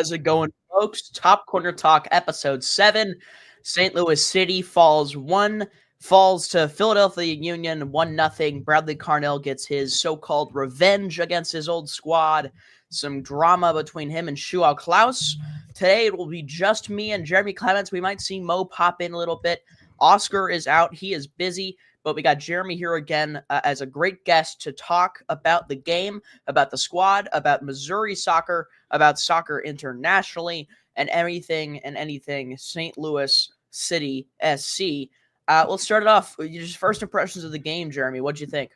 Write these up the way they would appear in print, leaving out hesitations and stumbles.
How's it going, folks? Top Corner Talk, episode 7. St. Louis City falls to Philadelphia Union 1-0. Bradley Carnell gets his so-called revenge against his old squad. Some drama between him and Shuao Klaus. Today it will be just me and Jeremy Clements. We might see Mo pop in a little bit. Oscar is out. He is busy. But we got Jeremy here again as a great guest to talk about the game, about the squad, about Missouri soccer, about soccer internationally, and everything and anything St. Louis City SC. Let's start it off. Just first impressions of the game, Jeremy. What'd you think?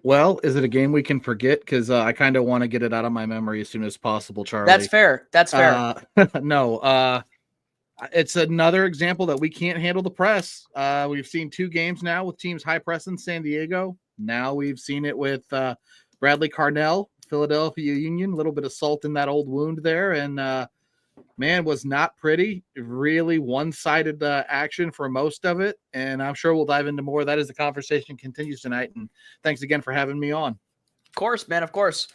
Well, is it a game we can forget? Because I kind of want to get it out of my memory as soon as possible, Charlie. That's fair. That's fair. No, it's another example that we can't handle the press. We've seen 2 games now with teams high pressing San Diego. Now we've seen it with Bradley Carnell, Philadelphia Union. A little bit of salt in that old wound there. And, man, was not pretty. Really one-sided action for most of it. And I'm sure we'll dive into more of that as the conversation continues tonight. And thanks again for having me on. Of course, man. Of course.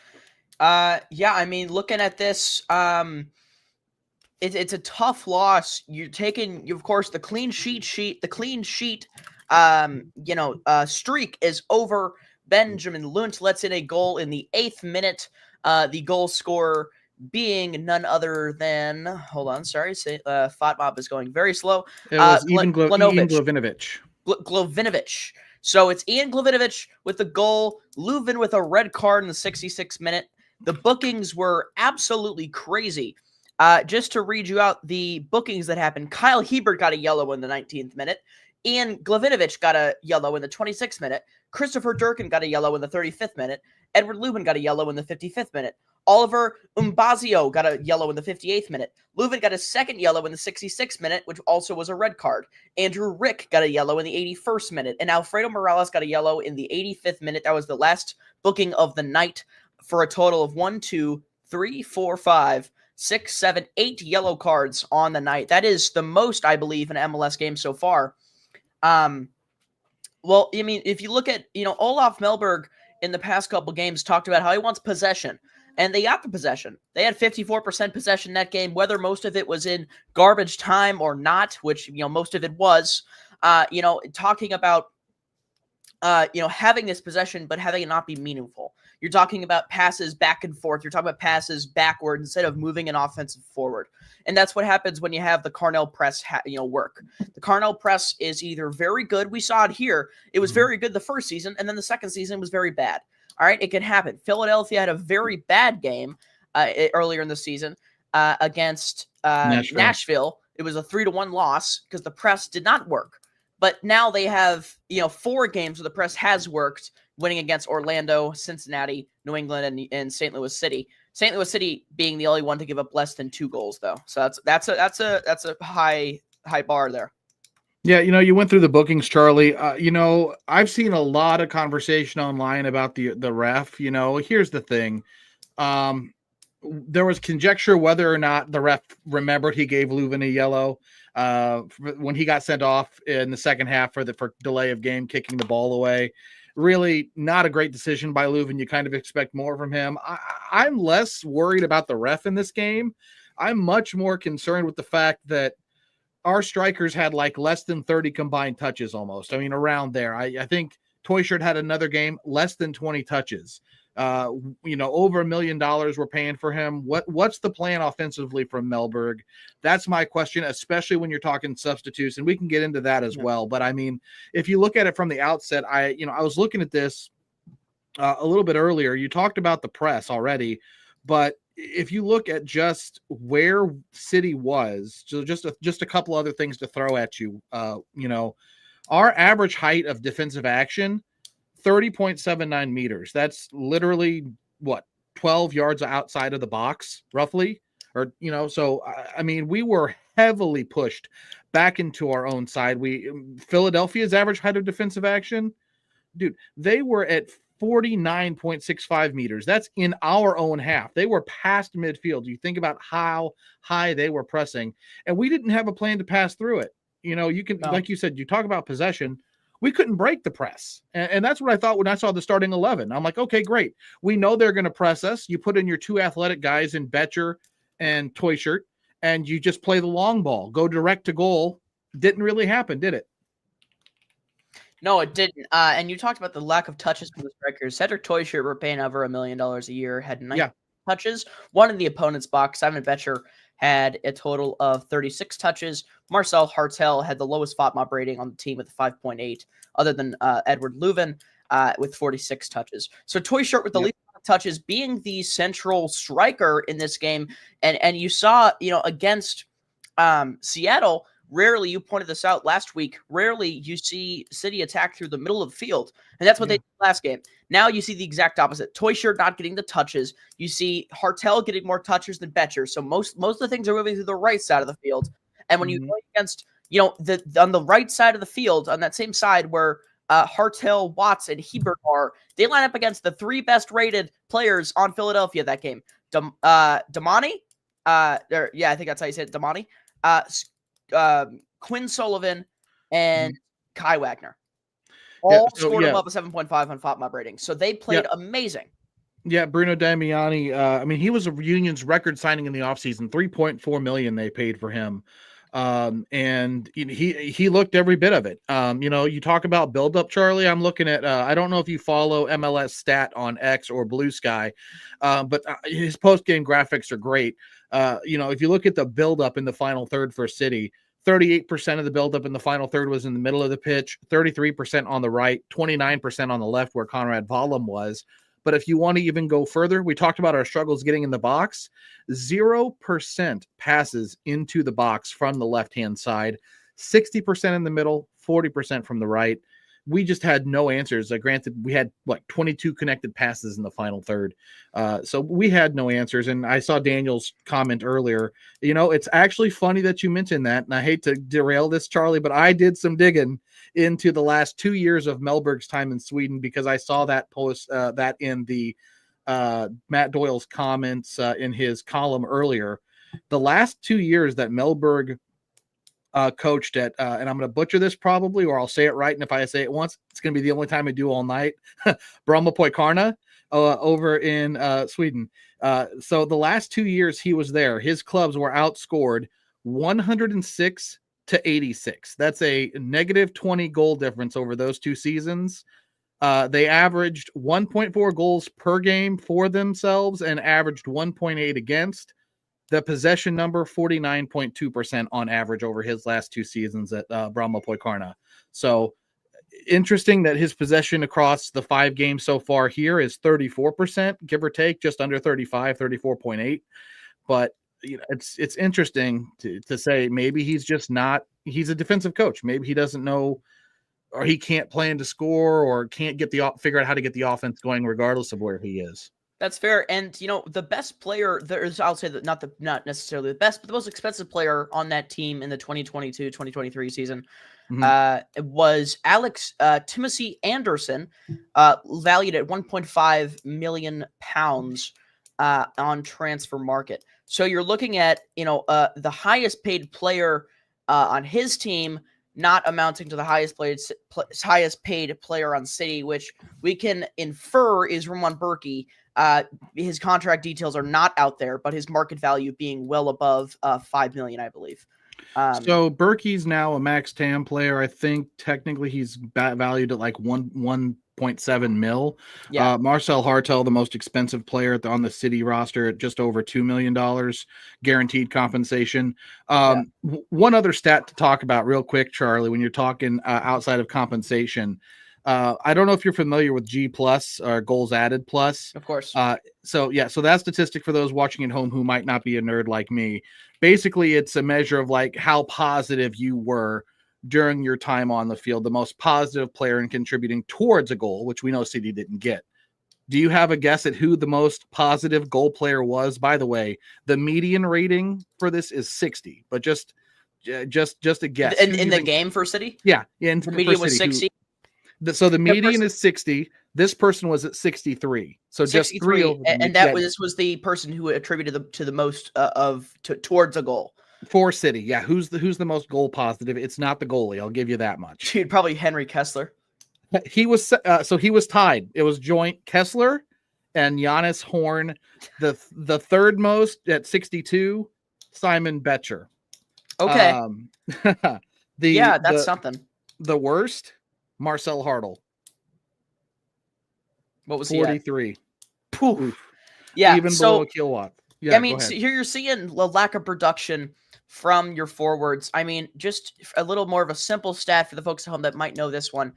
Looking at this, it's a tough loss. You're taking, of course, the clean sheet. The clean sheet, streak is over. Benjamin Lunt lets in a goal in the 8th minute. The goal scorer being none other than, FOTMOB is going very slow. It was Ian Glavinovich. Glavinovich. So it's Ian Glavinovich with the goal. Leuven with a red card in the 66th minute. The bookings were absolutely crazy. Just to read you out the bookings that happened, Kyle Hebert got a yellow in the 19th minute. Ian Glavinovich got a yellow in the 26th minute. Christopher Durkin got a yellow in the 35th minute. Edward Leuven got a yellow in the 55th minute. Oliver Umbazio got a yellow in the 58th minute. Leuven got a second yellow in the 66th minute, which also was a red card. Andrew Rick got a yellow in the 81st minute. And Alfredo Morales got a yellow in the 85th minute. That was the last booking of the night for a total of 6, 7, 8 yellow cards on the night. That is the most, I believe, in an MLS game so far. If you look at, Olaf Melberg in the past couple games talked about how he wants possession, and they got the possession. They had 54% possession that game, whether most of it was in garbage time or not, which, most of it was, talking about, having this possession, but having it not be meaningful. You're talking about passes back and forth. You're talking about passes backward instead of moving an offensive forward. And that's what happens when you have the Carnell press, work. The Carnell press is either very good. We saw it here. It was very good the first season, and then the second season was very bad. All right, it can happen. Philadelphia had a very bad game earlier in the season against Nashville. It was a 3-1 loss because the press did not work. But now they have, 4 games where the press has worked, winning against Orlando, Cincinnati, New England, and St. Louis City. St. Louis City being the only one to give up less than 2 goals, though. So that's a high bar there. Yeah, you went through the bookings, Charlie. I've seen a lot of conversation online about the ref. Here's the thing. There was conjecture whether or not the ref remembered he gave Leuven a yellow when he got sent off in the second half for delay of game, kicking the ball away. Really not a great decision by Leuven. You kind of expect more from him. I'm less worried about the ref in this game. I'm much more concerned with the fact that our strikers had less than 30 combined touches almost. I mean, around there. I think Toyshirt had another game, less than 20 touches. Over $1 million we're paying for him. What's the plan offensively from Melberg? That's my question, especially when you're talking substitutes, and we can get into that as well. But I mean, if you look at it from the outset, I was looking at this a little bit earlier. You talked about the press already, but if you look at just where City was, so just a couple other things to throw at you, our average height of defensive action, 30.79 meters. That's literally 12 yards outside of the box, roughly. So I mean, we were heavily pushed back into our own side. Philadelphia's average height of defensive action, dude, they were at 49.65 meters. That's in our own half. They were past midfield. You think about how high they were pressing, and we didn't have a plan to pass through it. Like you said, you talk about possession. We couldn't break the press. And that's what I thought when I saw the starting 11. I'm like, okay, great. We know they're going to press us. You put in your 2 athletic guys in Betcher and Toy Shirt, and you just play the long ball, go direct to goal. Didn't really happen, did it? No, it didn't. And you talked about the lack of touches from the strikers. Cedric Toyshirt, we're paying over $1 million a year, had 19 touches, one in the opponent's box. Simon Betcher had a total of 36 touches. Marcel Hartel had the lowest FOTMOB rating on the team with 5.8, other than Edward Leuven with 46 touches. So Toyshirt with the least amount of touches, being the central striker in this game. And you saw, against Seattle, rarely, you pointed this out last week, rarely you see City attack through the middle of the field. And that's what they did last game. Now you see the exact opposite. Toyshirt not getting the touches. You see Hartel getting more touches than Betcher. So most of the things are moving through the right side of the field. And when you go against, on the right side of the field, on that same side where Hartel, Watts, and Hebert are, they line up against the 3 best rated players on Philadelphia that game. Damani, I think that's how you say it, Damani. Quinn Sullivan and Kai Wagner all scored above a 7.5 on FOTMOB rating. So they played amazing. Yeah, Bruno Damiani, he was a Union's record signing in the offseason, $3.4 million they paid for him. And he looked every bit of it. You talk about buildup, Charlie. I'm looking at, I don't know if you follow MLS Stat on X or Blue Sky, but his post-game graphics are great. If you look at the buildup in the final third for City, 38% of the buildup in the final third was in the middle of the pitch, 33% on the right, 29% on the left where Conrad Vollum was. But if you want to even go further, we talked about our struggles getting in the box. 0% passes into the box from the left-hand side, 60% in the middle, 40% from the right. We just had no answers. Granted, we had 22 connected passes in the final third. So we had no answers. And I saw Daniel's comment earlier. It's actually funny that you mentioned that. And I hate to derail this, Charlie, but I did some digging into the last 2 years of Mellberg's time in Sweden because I saw that post that in the Matt Doyle's comments in his column earlier. The last 2 years that Mellberg coached at, and I'm going to butcher this probably, or I'll say it right. And if I say it once, it's going to be the only time I do all night. Bromma over in Sweden. So the last 2 years he was there, his clubs were outscored 106 to 86. That's a negative 20 goal difference over those 2 seasons. They averaged 1.4 goals per game for themselves and averaged 1.8 against. The possession number, 49.2% on average over his last 2 seasons at Bromma. So interesting that his possession across the 5 games so far here is 34%, give or take, just under 35, 34.8. But it's interesting to say maybe he's just not, he's a defensive coach. Maybe he doesn't know, or he can't plan to score, or can't figure out how to get the offense going regardless of where he is. That's fair. And, the best player, I'll say that not necessarily the best, but the most expensive player on that team in the 2022-2023 season was Alex Timothy Anderson, valued at 1.5 million pounds on transfer market. So you're looking at, the highest paid player on his team not amounting to the highest paid player on City, which we can infer is Roman Berkey. His contract details are not out there, but his market value being well above 5 million, I believe. So Berkey's now a max TAM player. I think technically he's valued at 1.7 mil. Yeah. Marcel Hartel, the most expensive player on the City roster, at just over $2 million guaranteed compensation. One other stat to talk about real quick, Charlie, when you're talking outside of compensation. I don't know if you're familiar with G plus or goals added plus. Of course. So that statistic for those watching at home who might not be a nerd like me, basically it's a measure of how positive you were during your time on the field, the most positive player in contributing towards a goal, which we know City didn't get. Do you have a guess at who the most positive goal player was? By the way, the median rating for this is 60, but just a guess. In the game for City? Yeah. The median was 60. So the median is 60. This person was at 63. So 63, just 3 over. And this was the person who attributed to the most towards a goal for City. Yeah, who's the most goal positive? It's not the goalie. I'll give you that much. Dude, probably Henry Kessler. He was he was tied. It was joint Kessler and Giannis Horn. The third most at 62, Simon Betcher. Okay. Yeah, that's something. The worst, Marcel Hartle. What was 43. Poof. Oof. Yeah. Even below a kilowatt. Yeah, I mean, so here you're seeing the lack of production from your forwards. I mean, just a little more of a simple stat for the folks at home that might know this one.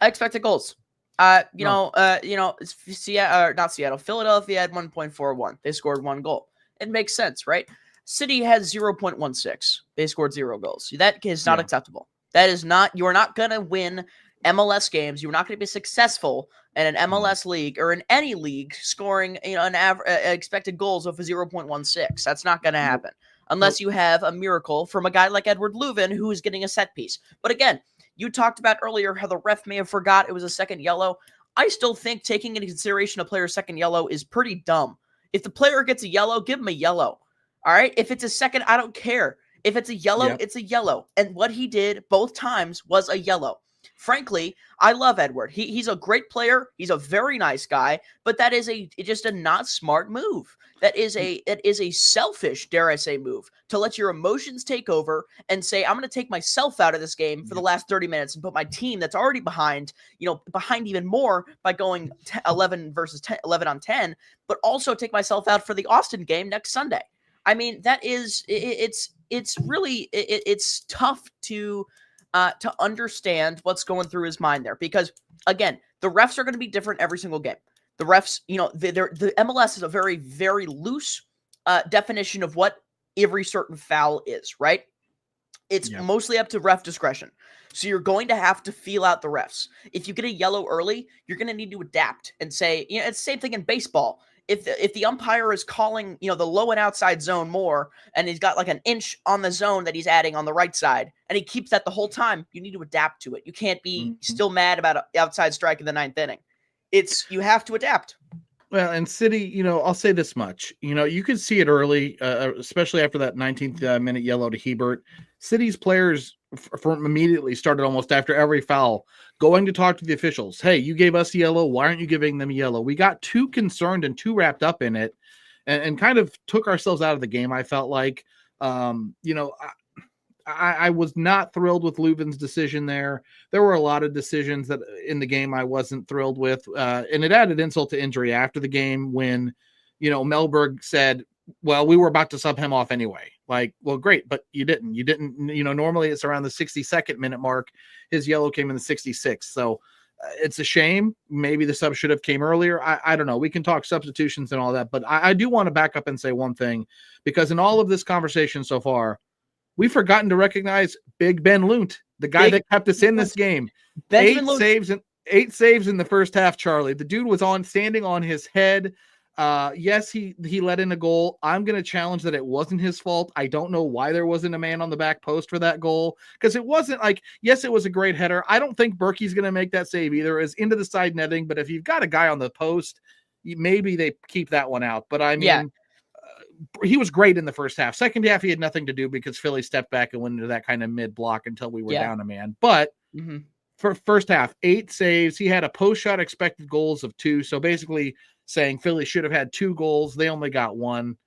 Expected goals. Not Seattle. Philadelphia had 1.41. They scored 1 goal. It makes sense, right? City has 0.16. They scored 0 goals. That is not acceptable. That is not. You are not going to win MLS games. You're not going to be successful in an MLS league or in any league scoring an expected goals of 0.16. That's not going to happen unless you have a miracle from a guy like Edward Leuven who is getting a set piece. But again, you talked about earlier how the ref may have forgot it was a second yellow. I still think taking into consideration a player's second yellow is pretty dumb. If the player gets a yellow, give him a yellow. All right? If it's a second, I don't care. If it's a yellow, it's a yellow. And what he did both times was a yellow. Frankly, I love Edward. He's a great player. He's a very nice guy, but that is just a not smart move. That is a selfish, dare I say, move to let your emotions take over and say, I'm going to take myself out of this game for the last 30 minutes and put my team that's already behind even more by going 11 versus 10, 11 on 10, but also take myself out for the Austin game next Sunday. I mean, that is it's really tough to understand what's going through his mind there. Because, again, the refs are going to be different every single game. The refs, the MLS is a very, very loose definition of what every certain foul is, right? It's mostly up to ref discretion. So you're going to have to feel out the refs. If you get a yellow early, you're going to need to adapt and say, it's the same thing in baseball. If the umpire is calling, the low and outside zone more, and he's got like an inch on the zone that he's adding on the right side, and he keeps that the whole time, you need to adapt to it. You can't be still mad about an outside strike in the 9th inning. You have to adapt. Well, and City, I'll say this much. You could see it early, especially after that 19th minute yellow to Hebert. City's players from immediately started almost after every foul going to talk to the officials. Hey, you gave us yellow. Why aren't you giving them yellow? We got too concerned and too wrapped up in it and kind of took ourselves out of the game. I felt like, I was not thrilled with Leuven's decision there. There were a lot of decisions that in the game I wasn't thrilled with. And it added insult to injury after the game when, Mellberg said, well, we were about to sub him off anyway. Like, well, great, but you didn't. Normally it's around the 62nd minute mark. His yellow came in the 66th. So it's a shame. Maybe the sub should have came earlier. I don't know. We can talk substitutions and all that, but I do want to back up and say one thing, because in all of this conversation so far, we've forgotten to recognize Big Ben Lunt, the guy that kept us in this game. 8 saves in the first half, Charlie. The dude was standing on his head. Yes, he let in a goal. I'm going to challenge that it wasn't his fault. I don't know why there wasn't a man on the back post for that goal, because it wasn't like, yes, it was a great header. I don't think Berkey's going to make that save either. It's into the side netting, but if you've got a guy on the post, maybe they keep that one out. But I mean, he was great in the first half. Second half, he had nothing to do because Philly stepped back and went into that kind of mid block until we were down a man. But for first half, 8 saves. He had a post shot expected goals of 2. So basically saying Philly should have had 2 goals. They only got 1.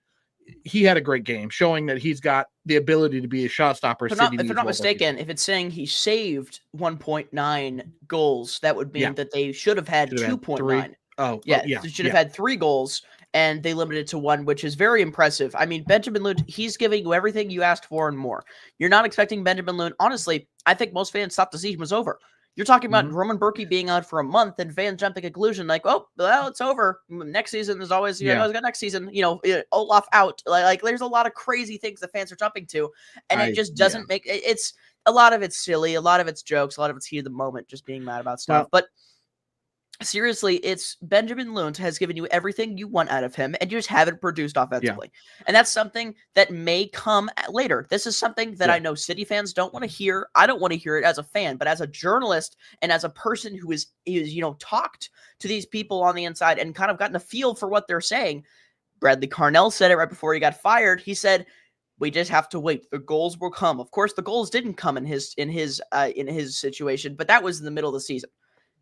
He had a great game, showing that he's got the ability to be a shot stopper. If I'm not mistaken, if it's saying he saved 1.9 goals, that would mean that they should have had 2.9. They should have had 3 goals, and they limited it to 1, which is very impressive. I mean, Benjamin Lunt, he's giving you everything you asked for and more. You're not expecting Benjamin Lunt. Honestly, I think most fans thought the season was over. You're talking about Roman Berkey being out for a month, and fans jump to the conclusion like, oh, well, it's over. Next season, there's always, always got next season, Olaf out. Like, there's a lot of crazy things the fans are jumping to, and it just doesn't make it's a lot of it's silly, a lot of it's jokes, a lot of it's heat of the moment, just being mad about stuff. But seriously, it's Benjamin Lunt has given you everything you want out of him, and you just haven't produced offensively. And that's something that may come later. This is something that I know City fans don't want to hear. I don't want to hear it as a fan, but as a journalist and as a person who is talked to these people on the inside and kind of gotten a feel for what they're saying. Bradley Carnell said it right before he got fired. He said, we just have to wait. The goals will come. Of course, the goals didn't come in his situation, but that was in the middle of the season.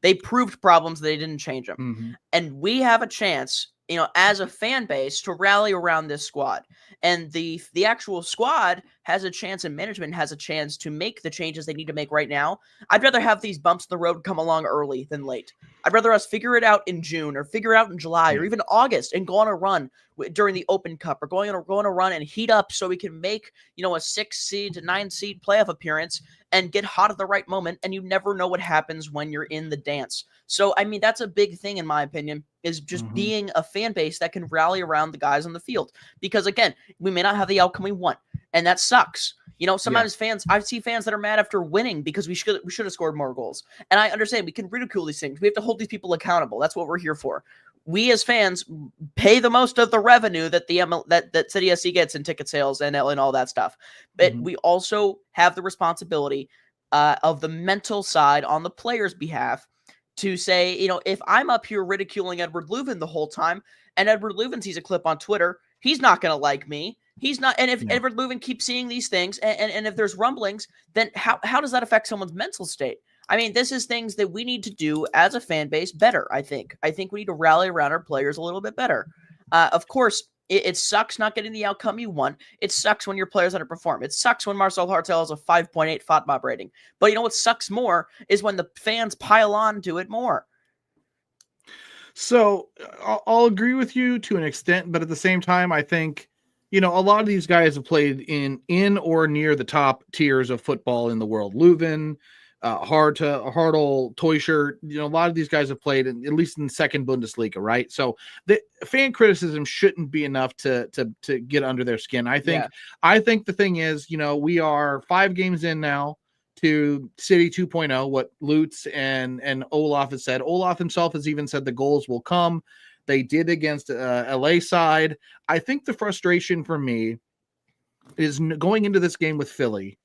They proved problems. They didn't change them. And we have a chance as a fan base to rally around this squad. And the actual squad has a chance, and management has a chance to make the changes they need to make right now. I'd rather have these bumps in the road come along early than late. I'd rather us figure it out in June or figure it out in July or even August and go on a run during the Open Cup or go on a run and heat up so we can make, a 6 seed to 9 seed playoff appearance and get hot at the right moment. And you never know what happens when you're in the dance. So, I mean, that's a big thing, in my opinion, is just being a fan base that can rally around the guys on the field. Because, again, we may not have the outcome we want, and that sucks. Sometimes fans, I see fans that are mad after winning because we should have scored more goals. And I understand we can ridicule these things. We have to hold these people accountable. That's what we're here for. We as fans pay the most of the revenue that that City SC gets in ticket sales and all that stuff. But we also have the responsibility of the mental side on the players' behalf to say, if I'm up here ridiculing Edward Leuven the whole time, and Edward Leuven sees a clip on Twitter, he's not going to like me. He's not. And if Edward Leuven keeps seeing these things, and if there's rumblings, then how does that affect someone's mental state? I mean, this is things that we need to do as a fan base better, I think. I think we need to rally around our players a little bit better. Of course, it sucks not getting the outcome you want. It sucks when your players underperform. It sucks when Marcel Hartel has a 5.8 FOTMOB rating. But what sucks more is when the fans pile on to it more. So I'll agree with you to an extent, but at the same time, I think, a lot of these guys have played in or near the top tiers of football in the world. Leuven, Hartel, Teuscher, a lot of these guys have played at least in the second Bundesliga, right? So the fan criticism shouldn't be enough to get under their skin. I think the thing is, we are 5 games in now to City 2.0, what Lutz and Olaf has said. Olaf himself has even said the goals will come. They did against LA side. I think the frustration for me is going into this game with Philly.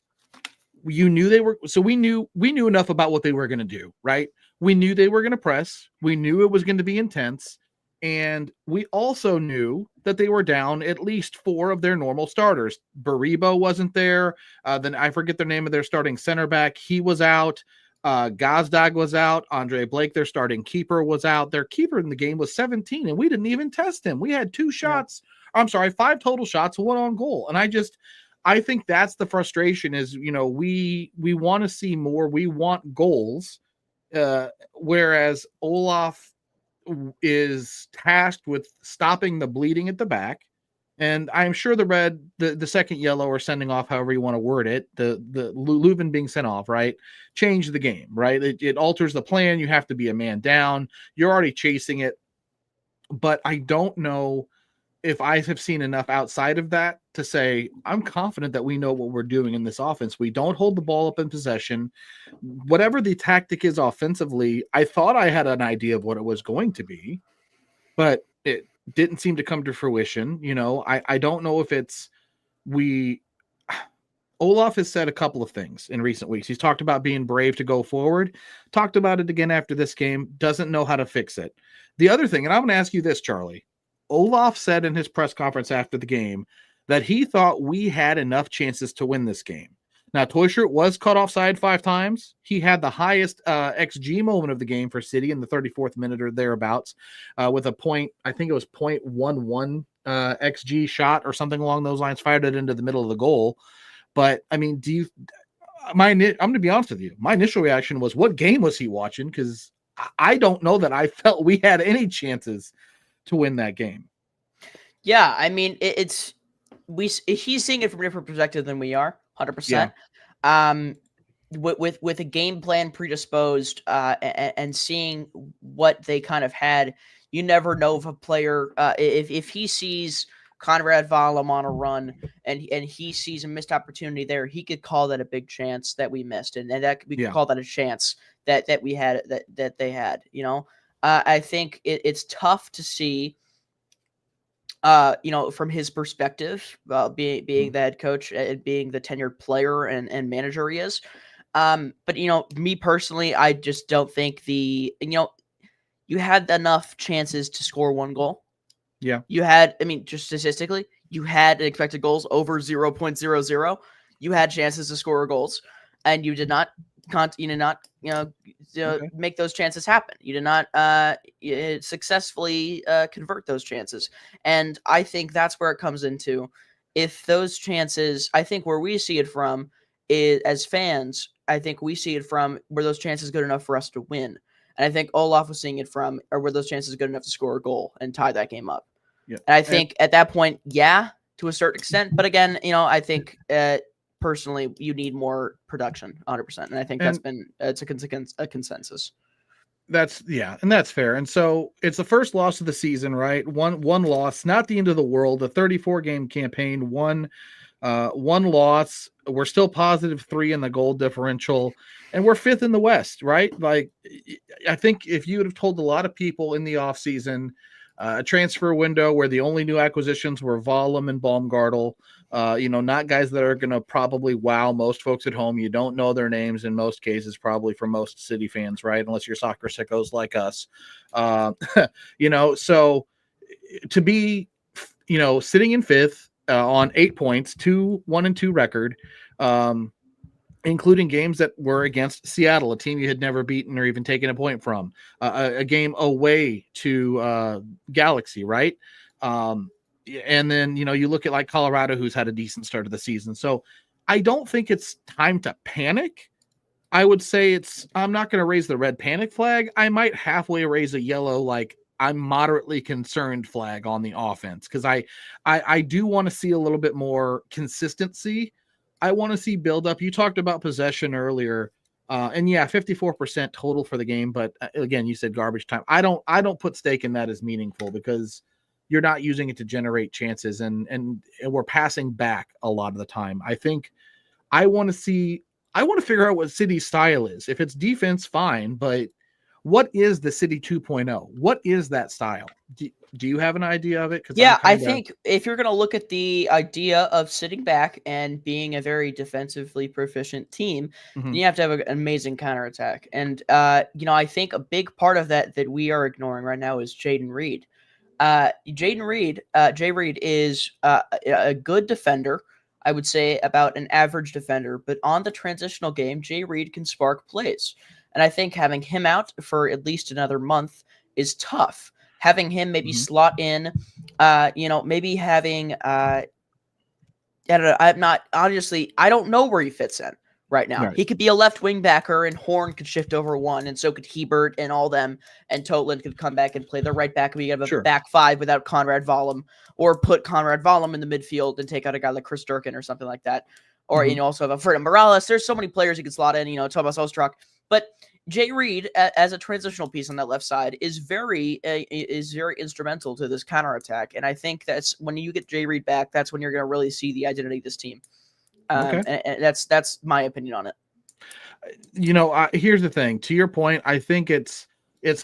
We knew enough about what they were going to do, right? We knew they were going to press. We knew it was going to be intense. And we also knew that they were down at least 4 of their normal starters. Baribo wasn't there. Then I forget the name of their starting center back. He was out. Gazdag was out. Andre Blake, their starting keeper, was out. Their keeper in the game was 17, and we didn't even test him. We had 2 shots. I'm sorry, 5 total shots, 1 on goal. And I think that's the frustration is, we want to see more. We want goals. Whereas Olaf is tasked with stopping the bleeding at the back. And I'm sure the second yellow, or sending off, however you want to word it, the Leuven being sent off, right, change the game, right? It alters the plan. You have to be a man down. You're already chasing it. But I don't know if I have seen enough outside of that to say, I'm confident that we know what we're doing in this offense. We don't hold the ball up in possession. Whatever the tactic is offensively, I thought I had an idea of what it was going to be, but it didn't seem to come to fruition. I don't know if Olaf has said a couple of things in recent weeks. He's talked about being brave to go forward, talked about it again after this game, doesn't know how to fix it. The other thing, and I'm going to ask you this, Charlie, Olaf said in his press conference after the game that he thought we had enough chances to win this game. Now, Teuscher was caught offside 5 times. He had the highest XG moment of the game for City in the 34th minute or thereabouts, with a point, I think it was 0.11 XG shot or something along those lines, fired it into the middle of the goal. But, I mean, I'm going to be honest with you. My initial reaction was, what game was he watching? Because I don't know that I felt we had any chances to win that game. Yeah, I mean, he's seeing it from a different perspective than we are, 100%. Yeah. With a game plan predisposed, and seeing what they kind of had, you never know if a player, if he sees Conrad Valem on a run and he sees a missed opportunity there, he could call that a big chance that we missed, and that we could call that a chance that we had that they had. I think it's tough to see, from his perspective, being the head coach and being the tenured player and manager he is. But me personally, I just don't think you had enough chances to score 1 goal. Yeah. You had, just statistically, you had expected goals over 0.00. You had chances to score goals, and you did not Okay. make those chances happen. You did not successfully convert those chances. And I think that's where it comes into, if those chances, I think where we see it from is, as fans, I think we see it from, were those chances good enough for us to win? And I think Olaf was seeing it from, or were those chances good enough to score a goal and tie that game up? Yeah. And I think at that point, yeah, to a certain extent. But again, I think personally, you need more production, 100%. And I think that's been it's a consensus. And that's fair. And so it's the first loss of the season, right? One loss, not the end of the world. A 34-game campaign, one loss. We're still positive 3 in the goal differential, and we're 5th in the West, right? Like, I think if you would have told a lot of people in the offseason, a transfer window where the only new acquisitions were Vollum and Baumgartel, not guys that are going to probably wow most folks at home. You don't know their names in most cases, probably for most City fans, right? Unless you're soccer sickos like us. So to be, sitting in 5th on 8 points, 1-2 record, including games that were against Seattle, a team you had never beaten or even taken a point from, a game away to Galaxy, right? And then, you look at like Colorado, who's had a decent start of the season. So I don't think it's time to panic. I would say I'm not going to raise the red panic flag. I might halfway raise a yellow, like, I'm moderately concerned flag on the offense, because I do want to see a little bit more consistency. I want to see build up. You talked about possession earlier, and yeah, 54% total for the game. But again, you said garbage time. I don't put stake in that as meaningful, because you're not using it to generate chances, and we're passing back a lot of the time. I think I want to figure out what City's style is. If it's defense, fine, but what is the City 2.0? What is that style? Do you have an idea of it? Yeah, I think if you're going to look at the idea of sitting back and being a very defensively proficient team, then you have to have an amazing counterattack. And, I think a big part of that we are ignoring right now is Jayden Reed. Jay Reed is a good defender. I would say about an average defender, but on the transitional game, Jay Reed can spark plays. And I think having him out for at least another month is tough. Having him maybe slot in, maybe having, I don't know. I don't know where he fits in right now. Right. He could be a left wing backer, and Horn could shift over one, and so could Hebert and all them, and Totland could come back and play the right back. We have a back 5 without Conrad Vollum, or put Conrad Vollum in the midfield and take out a guy like Chris Durkin or something like that. Or, also have Alfredo Morales. There's so many players you could slot in, Thomas Ostrak. But Jay Reed, as a transitional piece on that left side, is very instrumental to this counterattack. And I think that's when you get Jay Reed back, that's when you're going to really see the identity of this team. And that's my opinion on it. Here's the thing. To your point, I think it's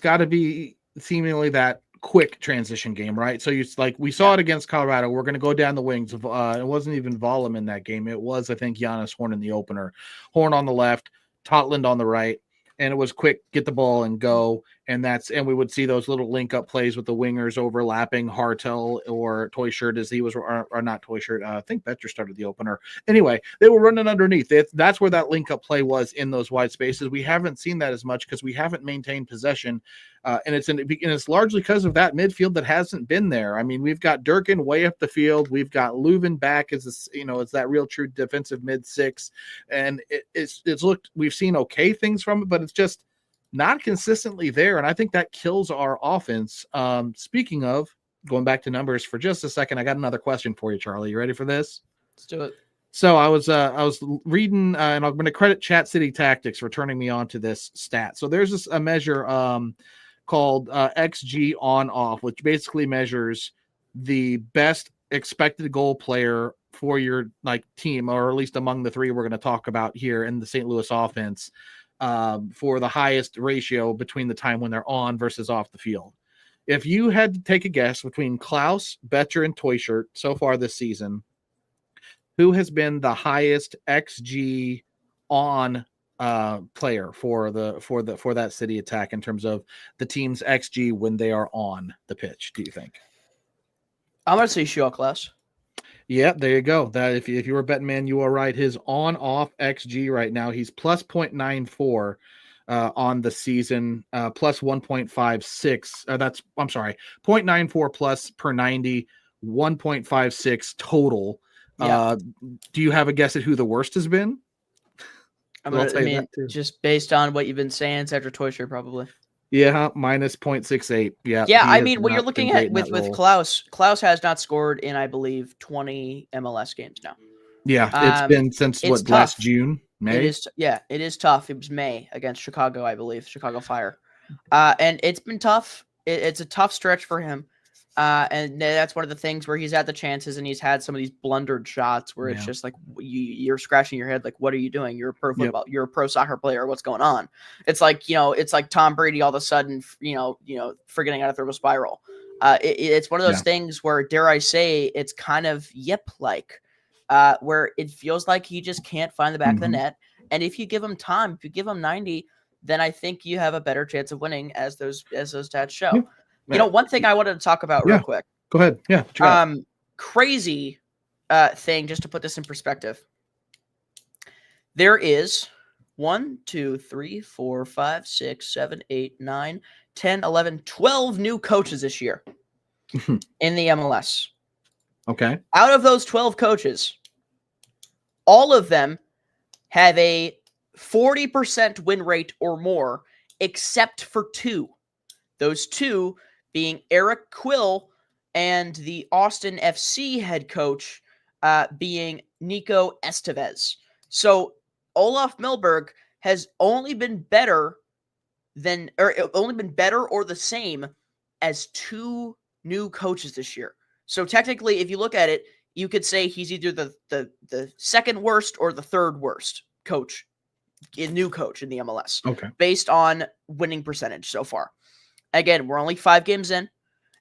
got to be seemingly that quick transition game, right? So we saw it against Colorado. We're going to go down the wings. It wasn't even Vollum in that game. It was, I think, Giannis Horn in the opener. Horn on the left, Totland on the right. And it was quick, get the ball and go. And we would see those little link up plays with the wingers overlapping Hartel or Toy Shirt, as he was, or not Toy Shirt. I think Betcher started the opener. Anyway, they were running underneath. That's where that link up play was, in those wide spaces. We haven't seen that as much because we haven't maintained possession. And it's largely because of that midfield that hasn't been there. I mean, we've got Durkin way up the field. We've got Leuven back as it's that real true defensive mid-6. And we've seen okay things from it, but it's just not consistently there. And I think that kills our offense. Speaking of, going back to numbers for just a second, I got another question for you, Charlie. You ready for this? Let's do it. So I was reading, and I'm going to credit Chat City Tactics for turning me on to this stat. So there's a measure called XG on off, which basically measures the best expected goal player for your team, or at least among the 3 we're going to talk about here in the St. Louis offense, for the highest ratio between the time when they're on versus off the field. If you had to take a guess between Klaus, Betcher, and Toy Shirt so far this season, who has been the highest XG on player for that City attack in terms of the team's XG when they are on the pitch, do you think? I'm going to say Klaus. Yeah, there you go. That if you were a betting man, you are right. His on-off XG right now, he's plus 0.94 on the season, plus 1.56. I'm sorry, 0.94 plus per 90, 1.56 total. Yeah. Do you have a guess at who the worst has been? I'll tell you that too. Just based on what you've been saying, Cedric Toysher probably. Yeah, minus 0.68. Yeah, Yeah, he I has mean, when you're not been looking great at in that with role. Klaus has not scored in, I believe, 20 MLS games now. Yeah, it's been since It's what, last tough. June, May? It is tough. It was May against Chicago, I believe, Chicago Fire. And it's been tough. It's a tough stretch for him. And that's one of the things where he's had the chances and he's had some of these blundered shots where it's Yeah. just like you're scratching your head, like, what are you doing? You're a pro football, you're a pro soccer player. What's going on? It's like, it's like Tom Brady all of a sudden, forgetting how to throw a spiral. It's one of those Yeah. things where, dare I say, it's kind of Yip-like, where it feels like he just can't find the back of the net. And if you give him time, if you give him 90, then I think you have a better chance of winning, as those stats show. Yeah. One thing I wanted to talk about real quick. Go ahead. Yeah. What you got? Crazy thing, just to put this in perspective. There is 1, 2, 3, 4, 5, 6, 7, 8, 9, 10, 11, 12 new coaches this year in the MLS. Okay. Out of those 12 coaches, all of them have a 40% win rate or more, except for 2. Those 2 being Eric Quill and the Austin FC head coach being Nico Estevez. So Olaf Milberg has only been better or the same as 2 new coaches this year. So technically, if you look at it, you could say he's either the second worst or the third worst new coach in the MLS. Okay. Based on winning percentage so far. Again, we're only 5 games in,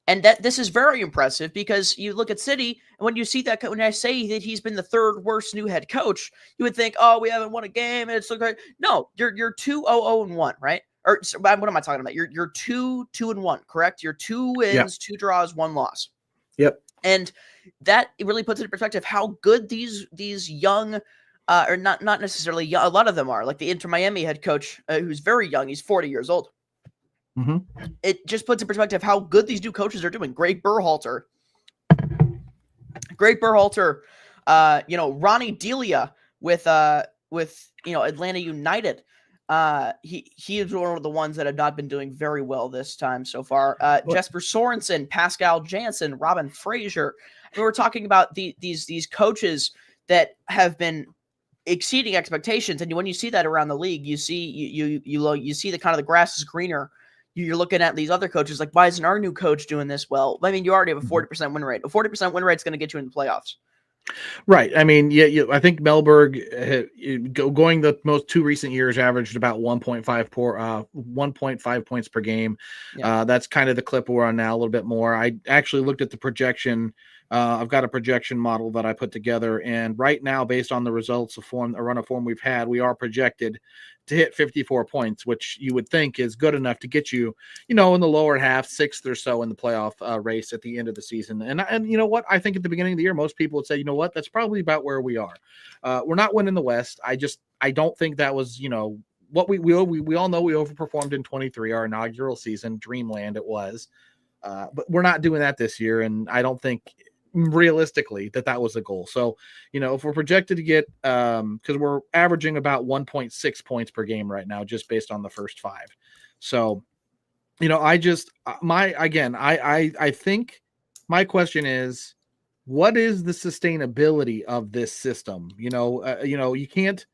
and this is very impressive because you look at City, and when you see that, when I say that he's been the third worst new head coach, you would think, oh, we haven't won a game, and it's so great. No, you're 2-0-1, right? Or what am I talking about? You're 2-1, correct? You're 2 wins, 2 draws, 1 loss. Yep. And that really puts into perspective how good these young, or not necessarily young, a lot of them are, like the Inter Miami head coach, who's very young. He's 40 years old. It just puts in perspective how good these new coaches are doing. Greg Berhalter, Ronnie Delia with Atlanta United. He is one of the ones that have not been doing very well this time so far. Jesper Sorensen, Pascal Jansen, Robin Fraser. We were talking about these coaches that have been exceeding expectations, and when you see that around the league, you see you see the kind of the grass is greener. You're looking at these other coaches like, why isn't our new coach doing this well? I mean, you already have a 40% win rate. A 40% win rate is going to get you in the playoffs. Right. I mean, I think Melberg, going the most 2 recent years, averaged about 1.5 points per game. Yeah. That's kind of the clip we're on now, a little bit more. I actually looked at the projection. I've got a projection model that I put together, and right now, based on the results of a run of form we've had, we are projected to hit 54 points, which you would think is good enough to get you, in the lower half, 6th or so in the playoff race at the end of the season. And you know what? I think at the beginning of the year, most people would say, you know what? That's probably about where we are. We're not winning the West. I don't think that was, what we all know we overperformed in 23, our inaugural season, Dreamland it was. But we're not doing that this year, and I don't think realistically that was the goal. So, if we're projected to get, because we're averaging about 1.6 points per game right now, just based on the first 5. So, I think my question is, what is the sustainability of this system? You can't.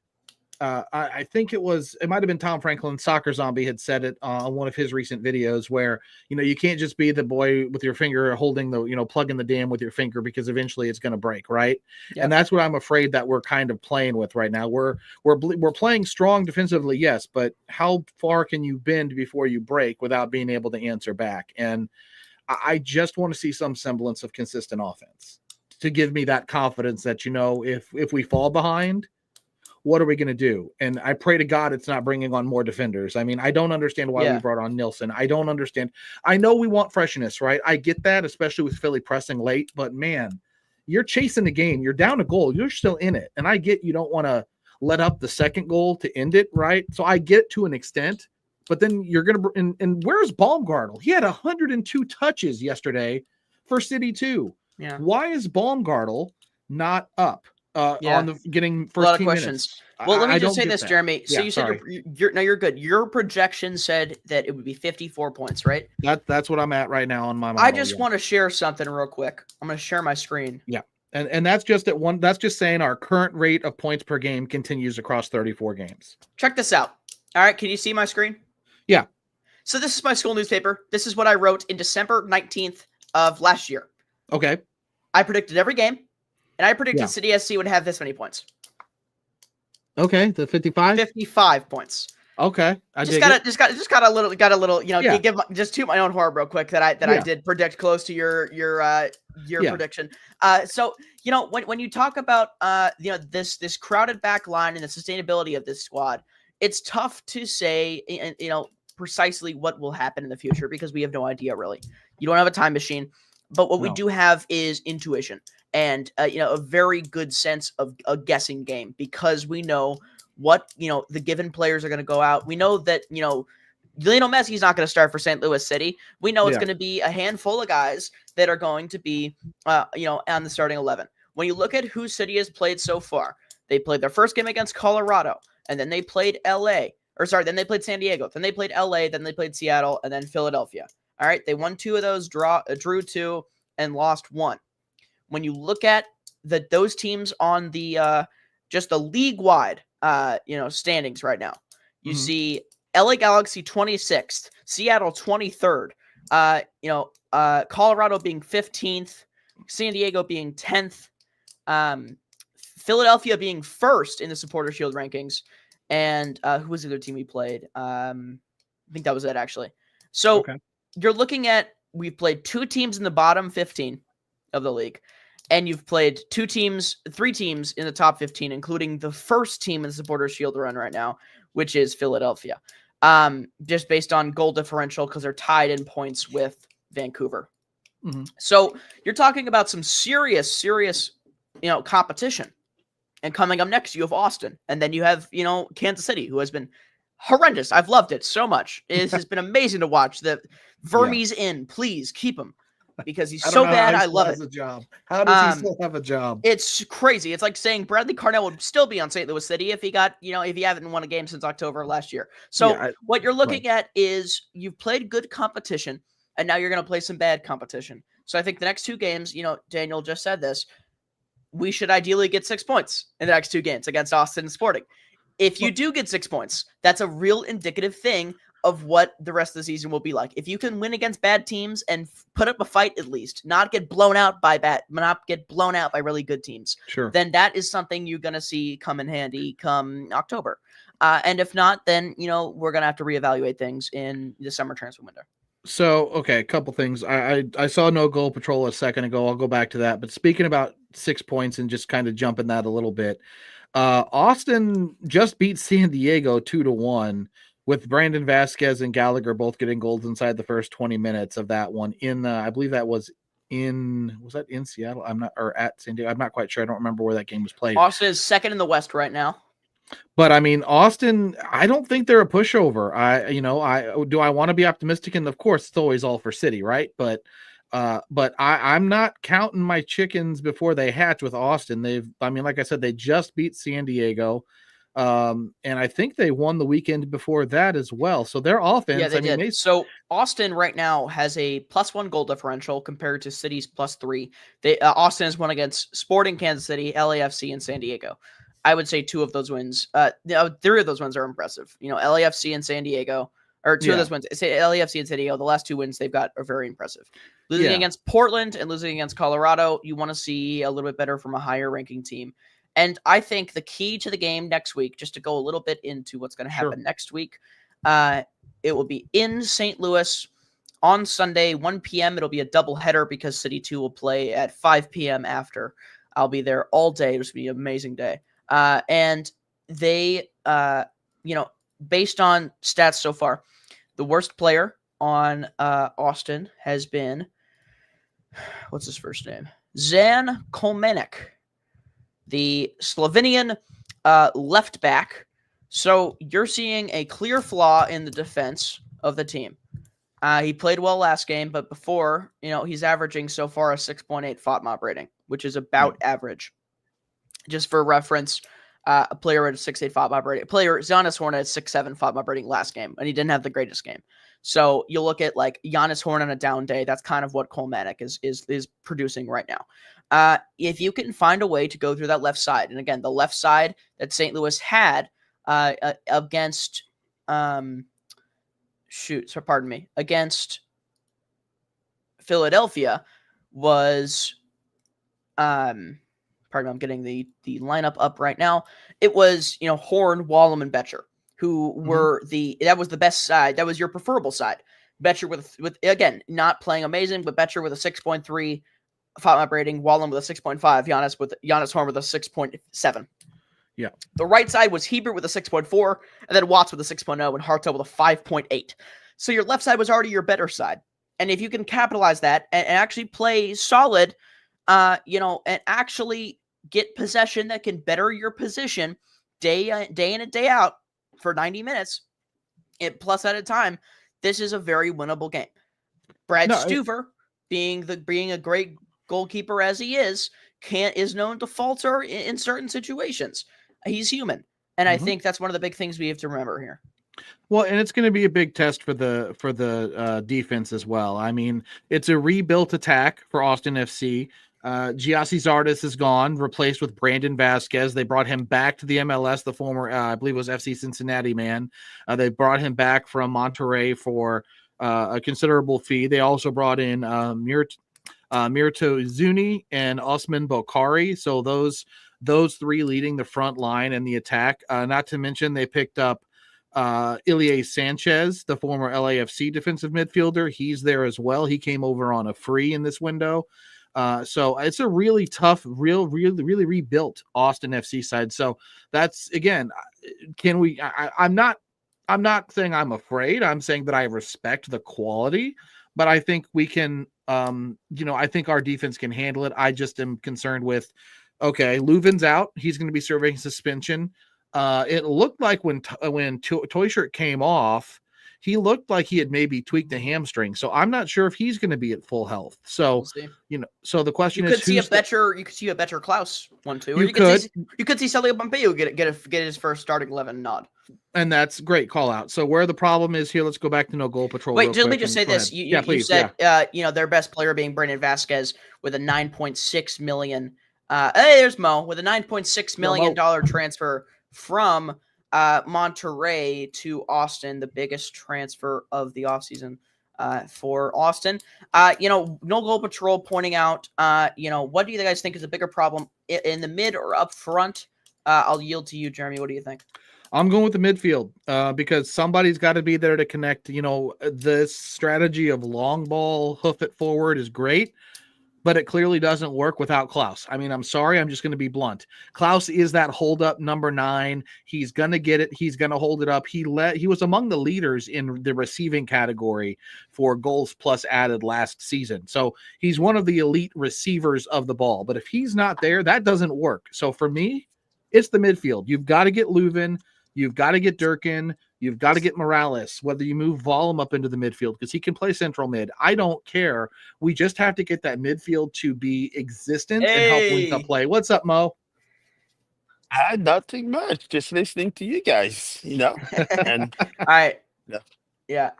I think it might have been Tom Franklin, Soccer Zombie, had said it on one of his recent videos where, you can't just be the boy with your finger holding the, plugging the dam with your finger, because eventually it's going to break. Right. Yep. And that's what I'm afraid that we're kind of playing with right now. We're playing strong defensively. Yes. But how far can you bend before you break without being able to answer back? And I just want to see some semblance of consistent offense to give me that confidence that, if we fall behind, what are we going to do? And I pray to God it's not bringing on more defenders. I mean, I don't understand why we brought on Nilsson. I don't understand. I know we want freshness, right? I get that, especially with Philly pressing late. But, man, you're chasing the game. You're down a goal. You're still in it. And I get you don't want to let up the second goal to end it, right? So I get to an extent, but then you're going to, and where's Baumgartel? He had 102 touches yesterday for City 2. Yeah. Why is Baumgartel not up on the getting first a lot of 10 questions. minutes? Well, let me just say this, Jeremy. So yeah, you said you're good. Your projection said that it would be 54 points, right? That's what I'm at right now on my model. I just want to share something real quick. I'm going to share my screen. Yeah. And that's just at one. That's just saying our current rate of points per game continues across 34 games. Check this out. All right. Can you see my screen? Yeah. So this is my school newspaper. This is what I wrote in December 19th of last year. Okay. I predicted every game, and I predicted City SC would have this many points. Okay, the 55? 55 points. Okay. Just got a little, give just toot my own horn real quick that I did predict close to your prediction. So, when you talk about this crowded back line and the sustainability of this squad, it's tough to say precisely what will happen in the future because we have no idea really. You don't have a time machine, but what we do have is intuition and a very good sense of a guessing game because we know what the given players are going to go out. We know that Lionel Messi's not going to start for St. Louis City. We know it's going to be a handful of guys that are going to be on the starting 11. When you look at who City has played so far, they played their first game against Colorado, and then they played then they played San Diego, then they played LA, then they played Seattle, and then Philadelphia. All right, they won 2 of those, drew 2, and lost 1. When you look at those teams on the just the league-wide standings right now, you see LA Galaxy 26th, Seattle 23rd, Colorado being 15th, San Diego being 10th, Philadelphia being first in the Supporter Shield rankings, and who was the other team we played? I think that was it actually. So you're looking at we've played 2 teams in the bottom 15 of the league. And you've played 3 teams in the top 15, including the first team in the Supporters Shield run right now, which is Philadelphia. Just based on goal differential because they're tied in points with Vancouver. Mm-hmm. So you're talking about some serious, competition. And coming up next, you have Austin. And then you have, Kansas City, who has been horrendous. I've loved it so much. It has been amazing to watch. The Vermees in. Please keep him. Because he's so bad, I love it. How does he still have a job? It's crazy. It's like saying Bradley Carnell would still be on St. Louis City if he got, if he haven't won a game since October of last year. So what you're looking at is you've played good competition, and now you're going to play some bad competition. So I think the next 2 games, Daniel just said this, we should ideally get 6 points in the next 2 games against Austin and Sporting. If you do get 6 points, that's a real indicative thing of what the rest of the season will be like. If you can win against bad teams and put up a fight at least, not get blown out by really good teams, then that is something you're going to see come in handy come October. And if not, then, we're going to have to reevaluate things in the summer transfer window. So, okay, a couple things. I saw no goal patrol a second ago. I'll go back to that. But speaking about 6 points and just kind of jumping that a little bit, Austin just beat San Diego 2-1. With Brandon Vasquez and Gallagher both getting goals inside the first 20 minutes of that one I believe that was in Seattle? Or at San Diego. I'm not quite sure. I don't remember where that game was played. Austin is second in the West right now. But I mean, Austin, I don't think they're a pushover. Do I want to be optimistic? And of course, it's always all for City, right? But I'm not counting my chickens before they hatch with Austin. Like I said, they just beat San Diego. And I think they won the weekend before that as well. So their offense, yeah, they did. So Austin right now has a +1 goal differential compared to City's +3. Austin has won against Sporting Kansas City, LAFC, and San Diego. I would say 2 of those wins, 3 of those wins are impressive. LAFC and San Diego, or 2 of those wins. Say LAFC and San Diego, the last 2 wins they've got are very impressive. Losing against Portland and losing against Colorado, you want to see a little bit better from a higher ranking team. And I think the key to the game next week, just to go a little bit into what's going to happen next week, it will be in St. Louis on Sunday, 1 p.m. It'll be a doubleheader because City 2 will play at 5 p.m. after. I'll be there all day. It'll be an amazing day. And they, based on stats so far, the worst player on Austin has been, what's his first name? Zan Kolmanek, the Slovenian left back. So you're seeing a clear flaw in the defense of the team. He played well last game, but before, he's averaging so far a 6.8 FOTMOP rating, which is about average. Just for reference, a player at a 6.8 FOTMOP rating. Giannis Horn had 6.7 FOTMOP rating last game, and he didn't have the greatest game. So you look at like Giannis Horn on a down day. That's kind of what Kolmanek is producing right now. If you can find a way to go through that left side, and again, the left side that St. Louis had against against Philadelphia was I'm getting the lineup up right now. It was, Horn, Wallum, and Betcher, who were that was the best side. That was your preferable side. Betcher with again, not playing amazing, but Betcher with a 6.3 FOTMOP rating, Wallum with a 6.5, Giannis Horn with a 6.7. Yeah. The right side was Hebert with a 6.4, and then Watts with a 6.0, and Hartel with a 5.8. So your left side was already your better side. And if you can capitalize that and actually play solid, and actually get possession that can better your position day in and day out for 90 minutes, plus at a time, this is a very winnable game. Brad Stuver, being a great goalkeeper as he is known to falter in certain situations. He's human. And I think that's one of the big things we have to remember here. Well, and it's going to be a big test for the defense as well. I mean, it's a rebuilt attack for Austin FC. Giassi Zardes is gone, replaced with Brandon Vasquez. They brought him back to the MLS, the former, I believe it was FC Cincinnati man. They brought him back from Monterrey for a considerable fee. They also brought in Mirto Zuni and Osman Bokhari. So those three leading the front line and the attack. Not to mention they picked up Ilie Sanchez, the former LAFC defensive midfielder. He's there as well. He came over on a free in this window. So it's a really tough, really rebuilt Austin FC side. So that's, again, I'm not saying I'm afraid. I'm saying that I respect the quality, but I think we can, I think our defense can handle it. I just am concerned with, okay, Leuven's out. He's going to be serving suspension. It looked like when Toyshirt came off, he looked like he had maybe tweaked a hamstring. So I'm not sure if he's going to be at full health. So, so the question is, you could see a better Klaus one, too. You could see Celio Pompeo get his first starting 11 nod. And that's great call out. So where the problem is here, let's go back to no goal patrol. Wait, let me just say this. You said, their best player being Brandon Vasquez with a $9.6 million. Hey, there's Mo with a $9.6 million transfer from Monterrey to Austin, the biggest transfer of the offseason for Austin. No goal patrol pointing out, what do you guys think is a bigger problem in the mid or up front? I'll yield to you, Jeremy. What do you think? I'm going with the midfield because somebody's got to be there to connect. This strategy of long ball, hoof it forward is great, but it clearly doesn't work without Klaus. I mean, I'm sorry. I'm just going to be blunt. Klaus is that hold up number 9. He's going to get it. He's going to hold it up. He was among the leaders in the receiving category for goals plus added last season. So he's one of the elite receivers of the ball, but if he's not there, that doesn't work. So for me, it's the midfield. You've got to get Leuven. You've got to get Durkin. You've got to get Morales, whether you move Vollum up into the midfield because he can play central mid. I don't care. We just have to get that midfield to be existent and help link up play. What's up, Mo? Nothing much. Just listening to you guys, And all right. Yeah.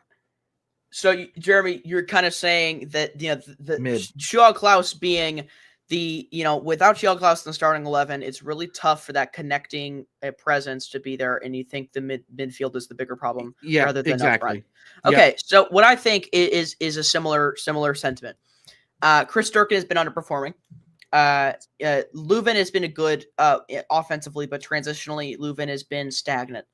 So, Jeremy, you're kind of saying that, the Joao Klaus being without Joao Klaus in the starting 11, it's really tough for that connecting presence to be there, and you think the midfield is the bigger problem rather than exactly. Up front. Okay, so what I think is a similar sentiment. Chris Durkin has been underperforming. Leuven has been a good offensively, but transitionally, Leuven has been stagnant.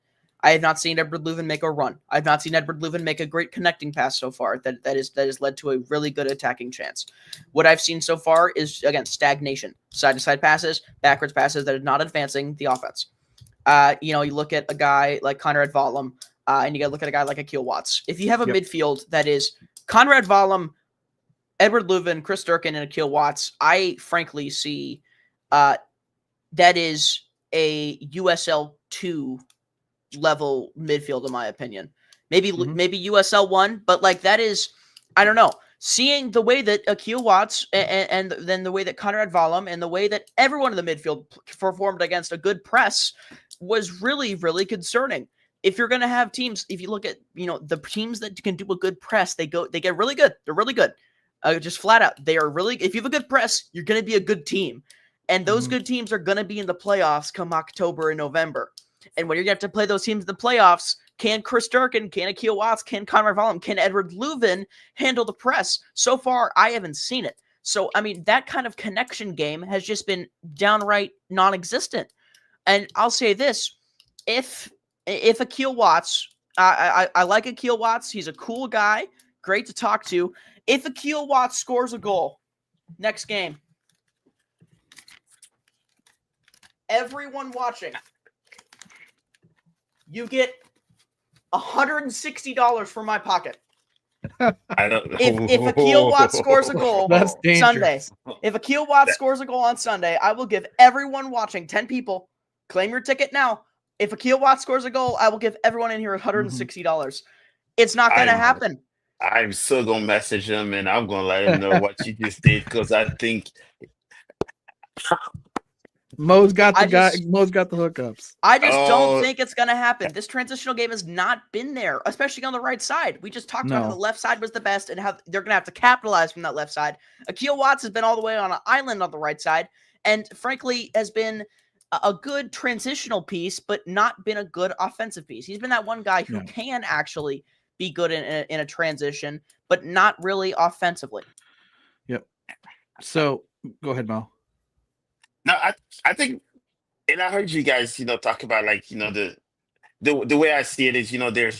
I have not seen Edward Leuven make a run. I've not seen Edward Leuven make a great connecting pass so far that has led to a really good attacking chance. What I've seen so far is, again, stagnation. Side-to-side passes, backwards passes that are not advancing the offense. You look at a guy like Conrad Vollum, and you got to look at a guy like Akil Watts. If you have a midfield that is Conrad Vollum, Edward Leuven, Chris Durkin, and Akil Watts, I frankly see that is a USL 2 level midfield, in my opinion. Maybe USL 1, but like that is, I don't know. Seeing the way that Akil Watts and then the way that Conrad Valum and the way that everyone in the midfield performed against a good press was really, really concerning. If you're going to have teams, if you look at, the teams that can do a good press, they get really good. They're really good. Just flat out. They are really, if you have a good press, you're going to be a good team. And those good teams are going to be in the playoffs come October and November. And when you're going to have to play those teams in the playoffs, can Chris Durkin, can Akil Watts, can Conrad Valum, can Edward Leuven handle the press? So far, I haven't seen it. So, I mean, that kind of connection game has just been downright non-existent. And I'll say this, if Akil Watts, I like Akil Watts, he's a cool guy, great to talk to. If Akil Watts scores a goal next game, everyone watching, you get $160 from my pocket. I don't know. If Akil Watts scores a goal That's Sunday, dangerous. if Akil Watts scores a goal on Sunday, I will give everyone watching, 10 people, claim your ticket now. If Akil Watts scores a goal, I will give everyone in here $160. It's not going to happen. I'm still gonna message him and I'm gonna let him know what you just did, because I think Mo's got the hookups. I just don't think it's going to happen. This transitional game has not been there, especially on the right side. We just talked about how the left side was the best and how they're going to have to capitalize from that left side. Akil Watts has been all the way on an island on the right side and frankly has been a good transitional piece, but not been a good offensive piece. He's been that one guy who can actually be good in a transition, but not really offensively. Yep. So go ahead, Mo. no, I think, and I heard you guys, talk about like, the way I see it is,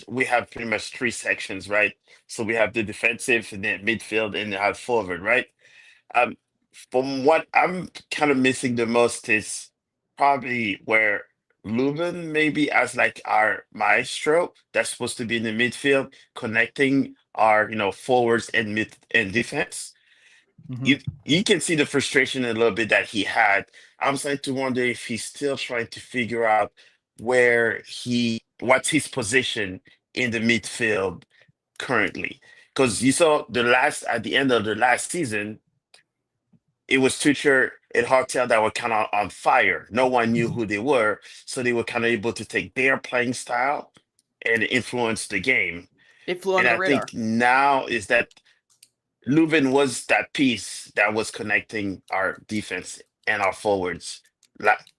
we have pretty much three sections, right? So we have the defensive and then midfield and have forward, right? Um, from what I'm kind of missing the most is probably where Leuven maybe as like our maestro that's supposed to be in the midfield, connecting our forwards and mid and defense. You can see the frustration a little bit that he had. I'm starting to wonder if he's still trying to figure out what's his position in the midfield currently. Because you saw at the end of the last season, it was Tuchel and Hartel that were kind of on fire. No one knew who they were, so they were kind of able to take their playing style and influence the game. It flew under the radar. I think now is that Leuven was that piece that was connecting our defense and our forwards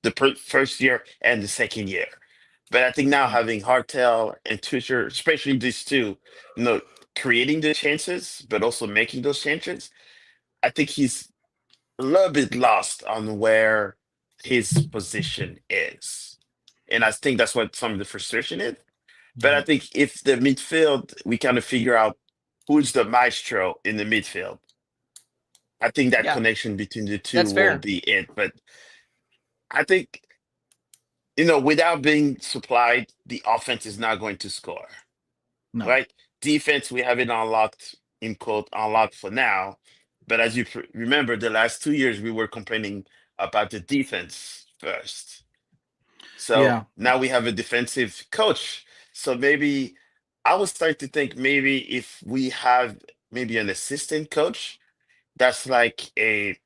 the first year and the second year. But I think now having Hartel and Tuchel, especially these two, creating the chances, but also making those chances, I think he's a little bit lost on where his position is. And I think that's what some of the frustration is. But I think if the midfield, we kind of figure out who's the maestro in the midfield, I think that connection between the two will be it. But I think, without being supplied, the offense is not going to score. No. Right? Defense, we have it unlocked, in quote, unlocked for now. But as you remember, the last 2 years, we were complaining about the defense first. So now we have a defensive coach. So maybe I was starting to think maybe if we have maybe an assistant coach that's like a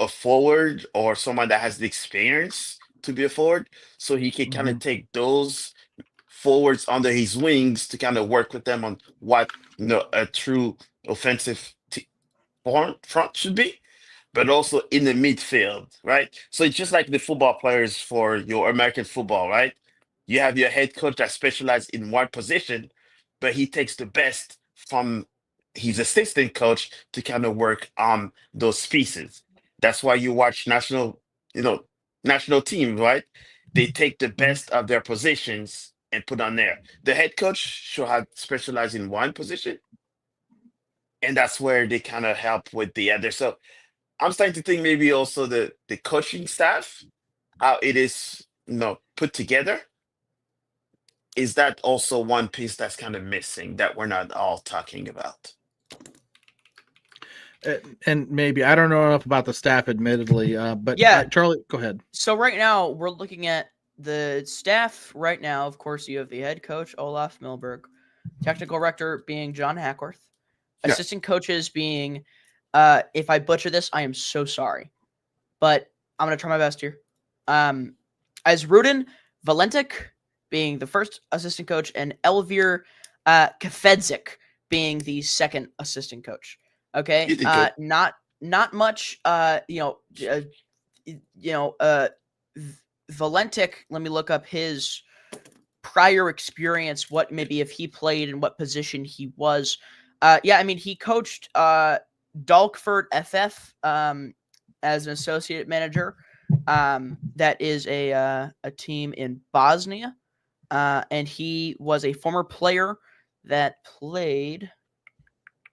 forward or someone that has the experience to be a forward, so he can kind of take those forwards under his wings to kind of work with them on what a true offensive front should be, but also in the midfield, right? So it's just like the football players for your American football, right? You have your head coach that specializes in one position, but he takes the best from his assistant coach to kind of work on those pieces. That's why you watch national teams, right? They take the best of their positions and put on there. The head coach should have specialized in one position, and that's where they kind of help with the other. So I'm starting to think maybe also the coaching staff, how it is put together, is that also one piece that's kind of missing that we're not all talking about? And maybe I don't know enough about the staff, admittedly. But Yeah. Charlie, go ahead. So right now we're looking at the staff. Right now, of course, you have the head coach Olaf Milberg, technical director being John Hackworth, Yeah. assistant coaches being. If I butcher this, I am so sorry, but I'm gonna try my best here. As Rudin Valentik being the first assistant coach, and Elvir Kafedzik being the second assistant coach. Okay, not much. Valentik. Let me look up his prior experience. What maybe if he played and what position he was. He coached Dalkford FF as an associate manager. That is a team in Bosnia, and he was a former player that played.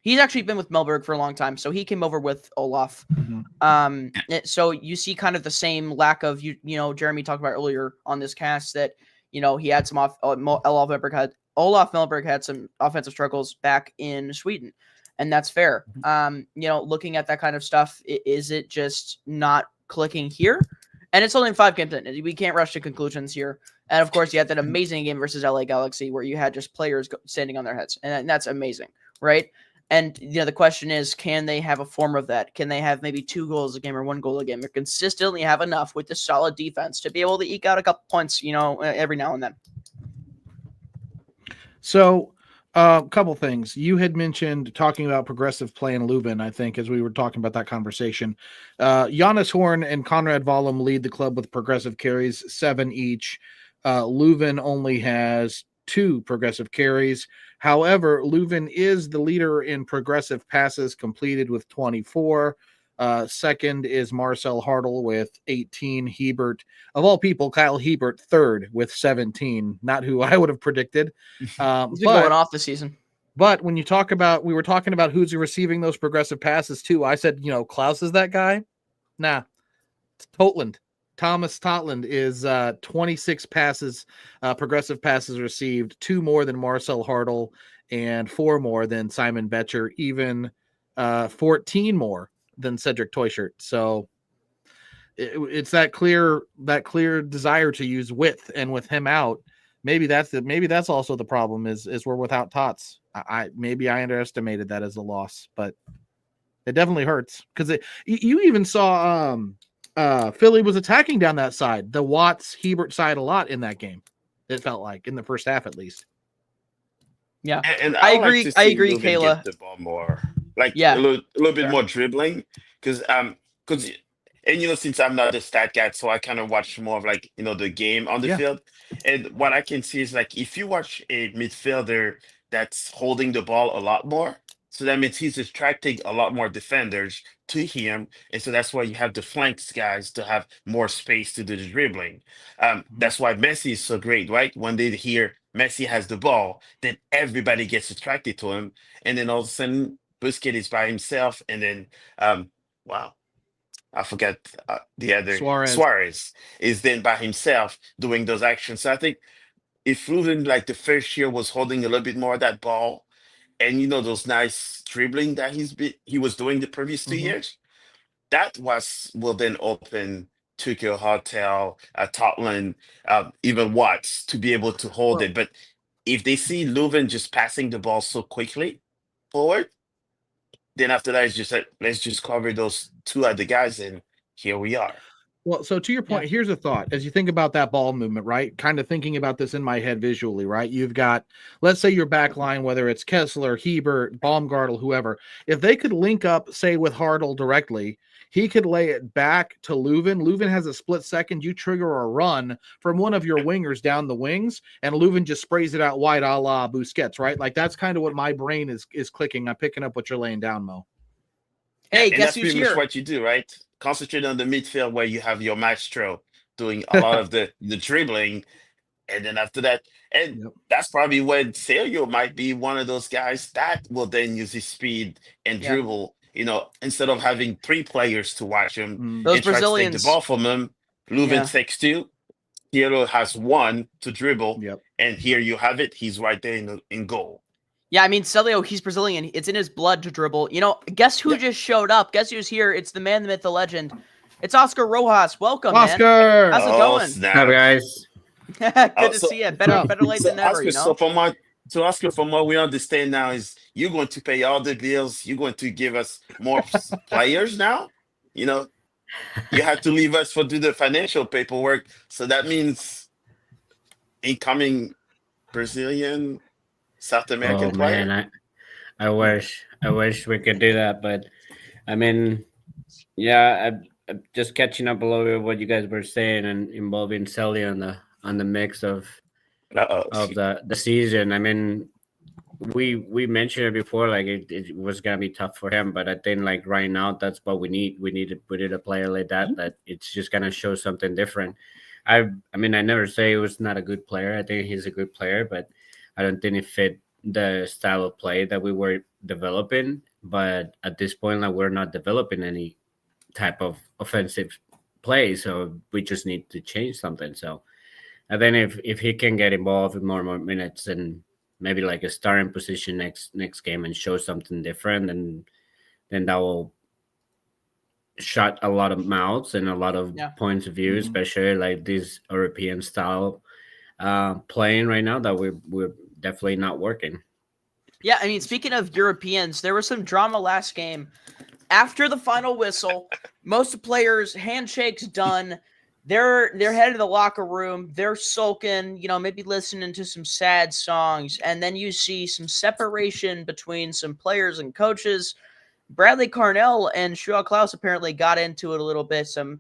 He's actually been with Melberg for a long time, so he came over with Olaf. So you see kind of the same lack of Jeremy talked about earlier on this cast that he had some Olaf Melberg had some offensive struggles back in Sweden, and that's fair. Looking at that kind of stuff, is it just not clicking here? And it's only 5 games in. We can't rush to conclusions here. And of course, you had that amazing game versus LA Galaxy where you had just players standing on their heads, and that's amazing, right? And the question is, can they have a form of that? Can they have maybe 2 goals a game or 1 goal a game, or consistently have enough with the solid defense to be able to eke out a couple points, every now and then? So, a couple things. You had mentioned talking about progressive play in Leuven, I think, as we were talking about that conversation. Jonas Horn and Conrad Vollum lead the club with progressive carries, 7 each. Leuven only has 2 progressive carries. However, Leuven is the leader in progressive passes completed with 24. Second is Marcel Hartl with 18. Hebert, of all people, Kyle Hebert, third with 17. Not who I would have predicted. He's been going off this season. But when you talk about, we were talking about who's receiving those progressive passes too. I said, Klaus is that guy. Nah, it's Totland. Thomas Totland is 26 passes, progressive passes received, 2 more than Marcel Hartl and 4 more than Simon Betcher, even 14 more than Cedric Teuchert. So it's that clear desire to use width, and with him out, maybe that's also the problem is we're without Tots. Maybe I underestimated that as a loss, but it definitely hurts because you even saw Philly was attacking down that side, the Watts Hebert side, a lot in that game. It felt like in the first half, at least. Yeah, and I agree. Like I agree, Leuven Kayla. get the ball more, a little bit more dribbling, because since I'm not the stat guy, so I kind of watch more of the game on the field, and what I can see is if you watch a midfielder that's holding the ball a lot more. So that means he's attracting a lot more defenders to him. And so that's why you have the flanks guys to have more space to do the dribbling. That's why Messi is so great, right? When they hear Messi has the ball, then everybody gets attracted to him. And then all of a sudden, Busquets is by himself. And then, wow, I forgot the other. Suarez is then by himself doing those actions. So I think if Leuven, the first year, was holding a little bit more of that ball, and those nice dribbling that he was doing the previous 2 years, that will then open Tuchel, Hotel, Tottenham, even Watts to be able to hold it. But if they see Leuven just passing the ball so quickly forward, then after that it's just let's just cover those 2 other guys, and here we are. Well, so to your point, here's a thought. As you think about that ball movement, right? Kind of thinking about this in my head visually, right? You've got, let's say your back line, whether it's Kessler, Hebert, Baumgartel, whoever, if they could link up, say, with Hartl directly, he could lay it back to Leuven. Leuven has a split second. You trigger a run from one of your wingers down the wings, and Leuven just sprays it out wide a la Busquets, right? That's kind of what my brain is clicking. I'm picking up what you're laying down, Mo. Hey, and guess that's pretty much what you do, right? Concentrate on the midfield where you have your maestro doing a lot of the dribbling. And then after that, that's probably when Sergio might be one of those guys that will then use his speed and dribble, instead of having 3 players to watch him. Those and Brazilians try to take the ball from him. Leuven takes 2. Piero has 1 to dribble. And here you have it. He's right there in goal. Yeah, I mean, Celio, he's Brazilian. It's in his blood to dribble. Guess who just showed up? Guess who's here? It's the man, the myth, the legend. It's Oscar Rojas. Welcome, man. Oscar. How's it Oh going? Up, snap! guys? Good to So see you. so Better late so than never, Oscar, from what we understand now is you're going to pay all the bills. You're going to give us more players now. You know, you have to leave us for do the financial paperwork. So that means incoming Brazilian South American Oh man, player. I wish we could do that, but I mean, yeah, I'm just catching up a little bit what you guys were saying and involving Sally on the mix Uh-oh. of the season. I mean, we mentioned it before, like it was gonna be tough for him, but I think like right now that's what we need. We need to put it a player like that it's just gonna show something different. I mean I never say he was not a good player. I think he's a good player, but I don't think it fit the style of play that we were developing. But at this point, like we're not developing any type of offensive play, so we just need to change something. So and then if he can get involved in more minutes and maybe like a starting position next game and show something different, and then that will shut a lot of mouths and a lot of points of view, especially like this European style playing right now that we're definitely not working. Yeah, I mean, speaking of Europeans, there was some drama last game. After the final whistle, most players handshakes done. They're headed to the locker room. They're sulking, maybe listening to some sad songs, and then you see some separation between some players and coaches. Bradley Carnell and Shuao Klaus apparently got into it a little bit. Some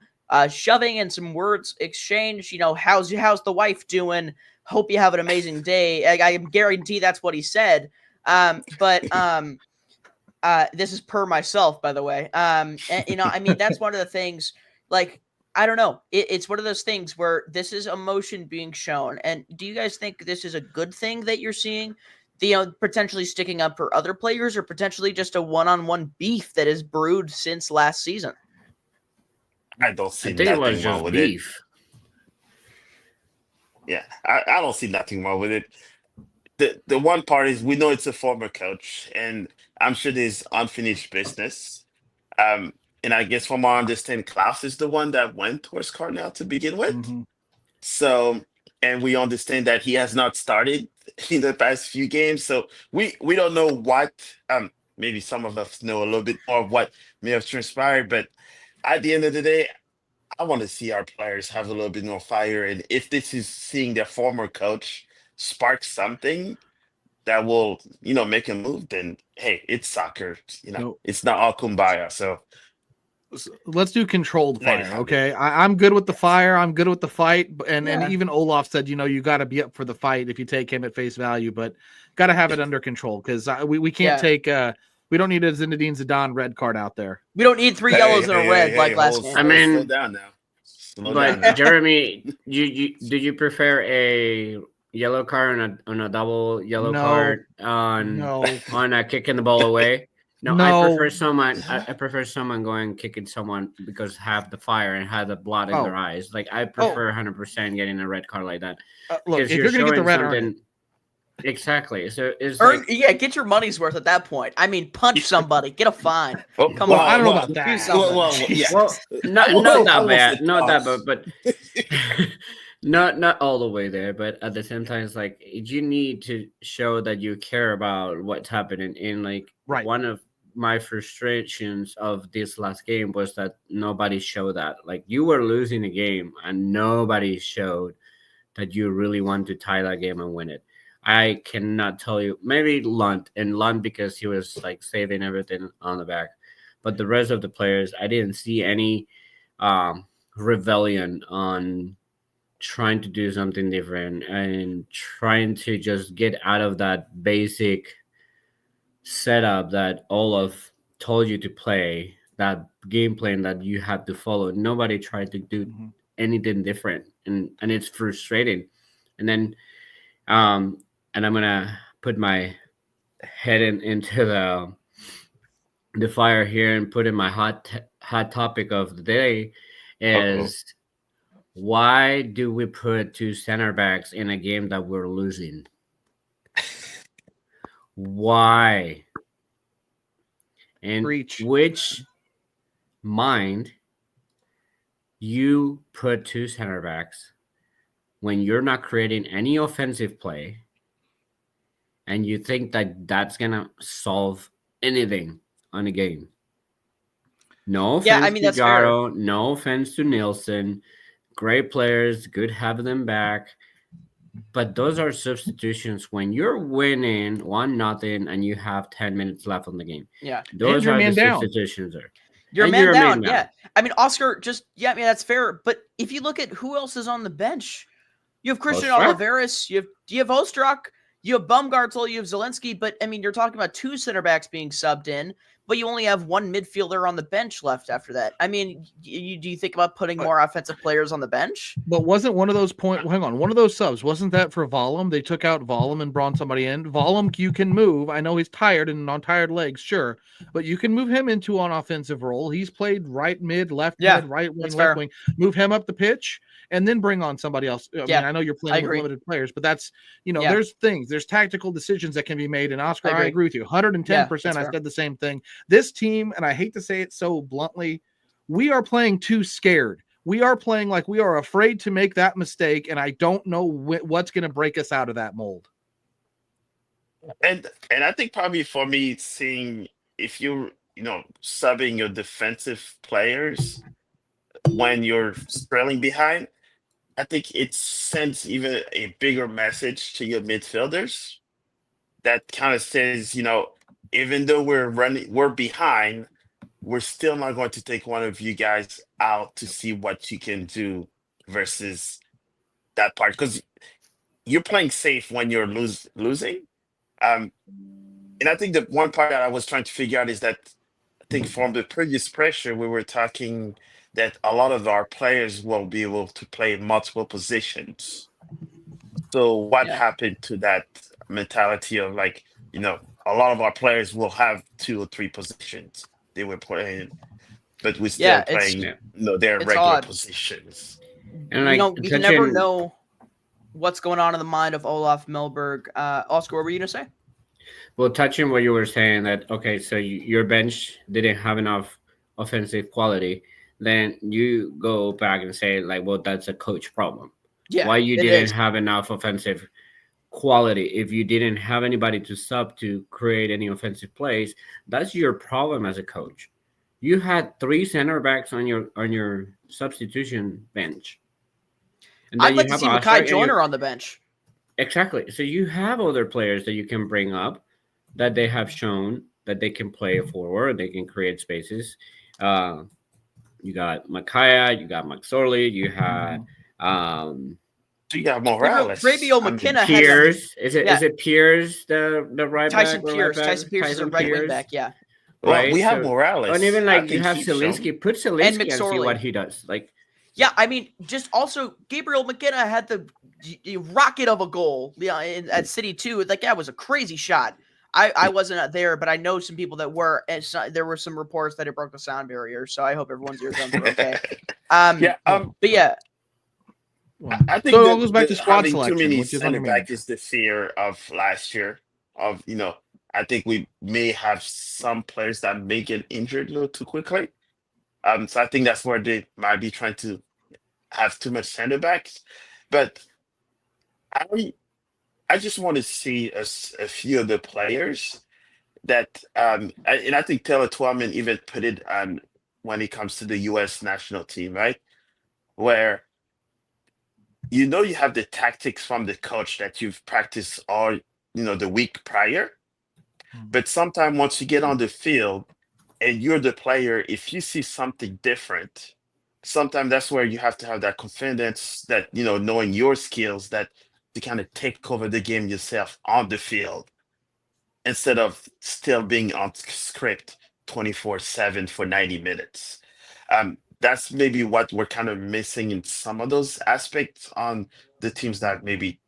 shoving and some words exchanged. How's the wife doing? Hope you have an amazing day. I guarantee that's what he said. But this is per myself, by the way. And, I mean, that's one of the things, like, I don't know. It's one of those things where this is emotion being shown. And do you guys think this is a good thing that you're seeing? Potentially sticking up for other players, or potentially just a one-on-one beef that is brewed since last season? I don't I see think it was nothing wrong just with it. beef. Yeah, I don't see nothing wrong with it. The one part is we know it's a former coach, and I'm sure there's unfinished business. And I guess from what I understand, Klaus is the one that went towards Cardinal to begin with. Mhm. So, and we understand that he has not started in the past few games. So we don't know what. Maybe some of us know a little bit more of what may have transpired, but at the end of the day, I want to see our players have a little bit more fire. And if this is seeing their former coach spark something that will, make a move, then hey, it's soccer. No. It's not all kumbaya. So Let's do controlled let it fire. happen. Okay. I'm good with the Yes. fire. I'm good with the fight. And Yeah. even Olaf said, you got to be up for the fight if you take him at face value, but got to have it under control, because we can't take we don't need a Zinedine Zidane red card out there. We don't need three yellows and a red like last game. I mean, slow down now. But Jeremy, did you prefer a yellow card on a double yellow No. card on a kicking the ball away? No, No. I prefer someone going kicking someone because have the fire and have the blood in Oh. their eyes. Like I prefer 100% getting a red card like that. Look, Because if you're gonna get the red, earn it. something. Exactly. So it's Get your money's worth at that point. I mean, punch somebody, get a fine. Oh, Come Well, on, I don't know do about that. something. yeah. Well, not Well, that I bad, will not that say bad, but not all the way there. But at the same time, it's like you need to show that you care about what's happening. In like Right. one of my frustrations of this last game was that nobody showed that. Like you were losing a game and nobody showed that you really want to tie that game and win it. I cannot tell you. Maybe Lund because he was like saving everything on the back, but the rest of the players, I didn't see any rebellion on trying to do something different and trying to just get out of that basic setup that Olaf told you to play, that game plan that you had to follow. Nobody tried to do anything different, and it's frustrating. And then and I'm gonna put my head into the fire here and put in my hot topic of the day is why do we put two center backs in a game that we're losing? Why? And Preach. which mind you put two center backs when you're not creating any offensive play and you think that that's going to solve anything on a game? No Yeah, I offense mean, to that's fair. Jaro, no offense to Nielsen. Great players, good having them back. But those are substitutions when you're winning 1-0 and you have 10 minutes left on the game. Yeah. Those you're are the man down. substitutions there. You're And man you're a down. man down. Yeah. I mean, Oscar, I mean, that's fair. But if you look at who else is on the bench, you have Christian Ostrak? Oliveris, you have Ostrak, you have Baumgartel, you have Zelensky. But I mean, you're talking about two center backs being subbed in, but you only have one midfielder on the bench left after that. I mean, do you think about putting more offensive players on the bench? But wasn't one of those one of those subs, wasn't that for Vollum? They took out Vollum and brought somebody in. Vollum, you can move. I know he's tired and on tired legs, sure, but you can move him into an offensive role. He's played right mid, left mid, right wing, left wing. Move him up the pitch and then bring on somebody else. I mean, I know you're playing with limited players, but that's, there's tactical decisions that can be made. And Oscar, I agree with you 110%. I said the same thing. This team, and I hate to say it so bluntly, we are playing too scared. We are playing like we are afraid to make that mistake, and I don't know what's going to break us out of that mold. And I think probably for me, seeing if you're subbing your defensive players when you're trailing behind, I think it sends even a bigger message to your midfielders that kind of says, even though we're behind, we're still not going to take one of you guys out to see what you can do versus that part, because you're playing safe when you're losing. And I think the one part that I was trying to figure out is that I think from the previous pressure, we were talking that a lot of our players will be able to play multiple positions. So what happened to that mentality of a lot of our players will have 2 or 3 positions they were playing, but we're still playing their regular odd. Positions. And you never know what's going on in the mind of Olaf Melberg. Oscar, what were you going to say? Well, touching what you were saying, that okay, so your bench didn't have enough offensive quality, then you go back and say well, that's a coach problem. Yeah, why you didn't have enough offensive quality? If you didn't have anybody to sub to create any offensive plays, that's your problem as a coach. You had 3 center backs on your substitution bench. And I'd like to see Makai Joyner on the bench. Exactly. So you have other players that you can bring up that they have shown that they can play forward, they can create spaces. You got Makaya, you got Max Orley, you had you got Morales. Rabio McKenna Pierce. Is it Pierce the right Tyson back? Pierce. Tyson Pierce is a right wing back, yeah. Well, we have Morales. And even you have Zielinski. Put Zielinski and see what he does. Yeah, I mean, just also Gabriel McKenna had the rocket of a goal at City 2. That was a crazy shot. I wasn't there, but I know some people that were. And there were some reports that it broke the sound barrier, so I hope everyone's eardrums are okay. But yeah. I think so it goes back to squad selection. Too many center back is the fear of last year. I think we may have some players that may get injured a little too quickly. So I think that's where they might be trying to have too much center backs. But I just want to see a few of the players that, and I think Taylor Twellman even put it on when it comes to the U.S. national team, right? Where you have the tactics from the coach that you've practiced all the week prior, but sometimes once you get on the field and you're the player, if you see something different, sometimes that's where you have to have that confidence that knowing your skills, that to kind of take over the game yourself on the field instead of still being on script 24/7 for 90 minutes. That's maybe what we're kind of missing in some of those aspects on the teams that maybe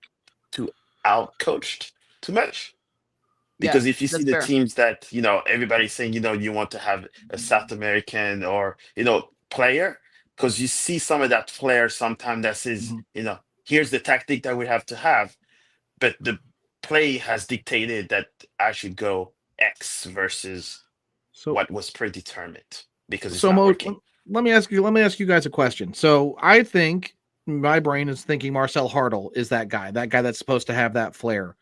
too out-coached too much. Because if you see the teams that, everybody's saying, you want to have a South American or, player, because you see some of that flair sometimes that says, here's the tactic that we have to have. But the play has dictated that I should go X versus So what was predetermined because it's so not Mo, working. let me ask you guys a question. So I think my brain is thinking Marcel Hartle is that guy that's supposed to have that flair.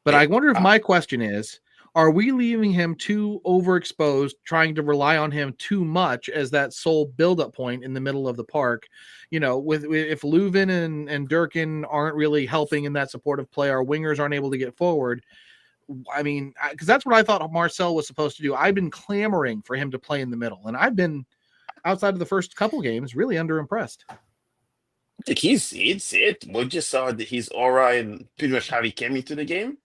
But Yeah. I wonder if my question is, are we leaving him too overexposed, trying to rely on him too much as that sole buildup point in the middle of the park? You know, with if Leuven and Durkin aren't really helping in that supportive play, our wingers aren't able to get forward. I mean, because that's what I thought Marcel was supposed to do. I've been clamoring for him to play in the middle, and I've been, outside of the first couple games, really underimpressed. I think it's it. We just saw his aura and pretty much how he came into the game.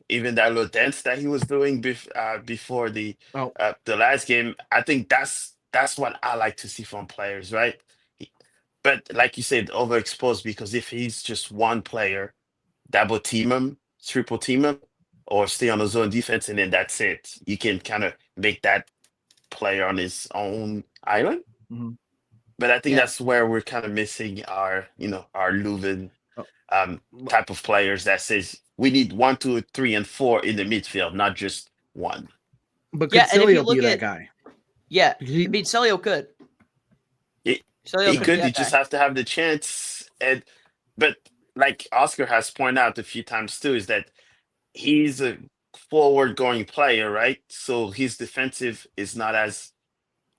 Even that little dance that he was doing before Oh, the last game. I think that's what I like to see from players, right? He- But like you said, overexposed because if he's just one player, double team him, triple team him, or stay on the zone defense, and then that's it. You can kind of make that player on his own island. mhm. But I think Yeah. that's where we're kind of missing our Leuven Oh, type of players that says we need 1, 2, 3, and 4 in the midfield, not just one. but could Yeah, and if you Cilio be look that at guy? yeah, Because I mean Celio could. It, Celio he could be could. You that just guy. have to have the chance. But like Oscar has pointed out a few times too, is that he's a forward-going player, right? So his defensive is not as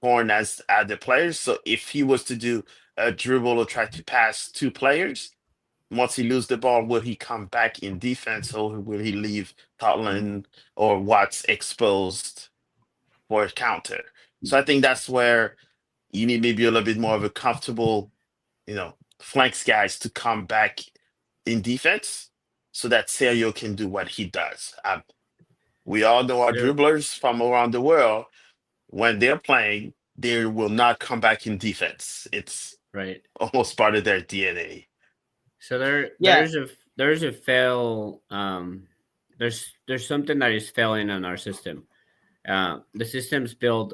torn as other players. So if he was to do a dribble or try to pass two players, once he lose the ball, will he come back in defense or will he leave Totland or Watts exposed for a counter? So I think that's where you need maybe a little bit more of a comfortable, flanks guys to come back in defense so that Sergio can do what he does. We all know our There, dribblers from around the world, when they're playing, they will not come back in defense. It's right. almost part of their DNA. So there Yeah. there's a fail there's something that is failing in our system. The system's built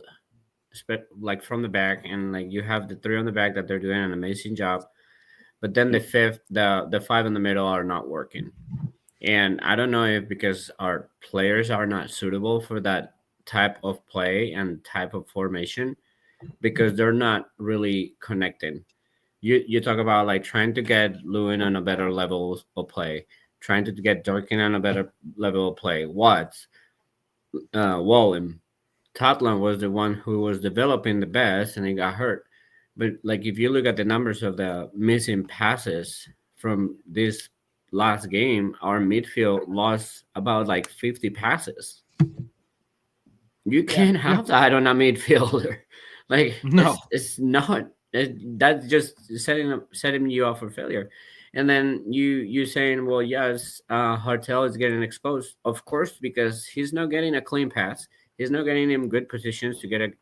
like from the back, and like you have the three on the back that they're doing an amazing job, but then the five in the middle are not working. And I don't know if because our players are not suitable for that type of play and type of formation, because they're not really connecting. You talk about like trying to get Lewin on a better level of play, trying to get Durkin on a better level of play. Watts, Wallen, Totland was the one who was developing the best, and he got hurt. But like if you look at the numbers of the missing passes from this last game, our midfield lost about like 50 passes. You can't Yeah. have that on a midfielder. Like No. it's not that's just setting you up for failure. And then you saying, well, yes, Hartel is getting exposed, of course, because he's not getting a clean pass. He's not getting him good positions to get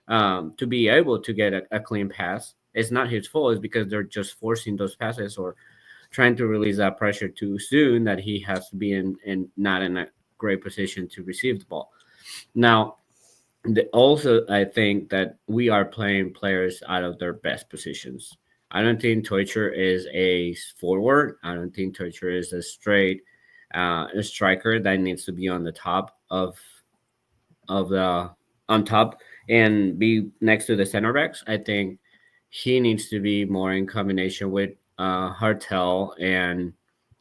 to be able to get a clean pass. It's not his fault. It's because they're just forcing those passes or trying to release that pressure too soon that he has to be in not in a great position to receive the ball. Now, also, I think that we are playing players out of their best positions. I don't think Teucher is a forward. I don't think Teucher is a straight a striker that needs to be on the top of the on top and be next to the center backs. I think he needs to be more in combination with Hartel and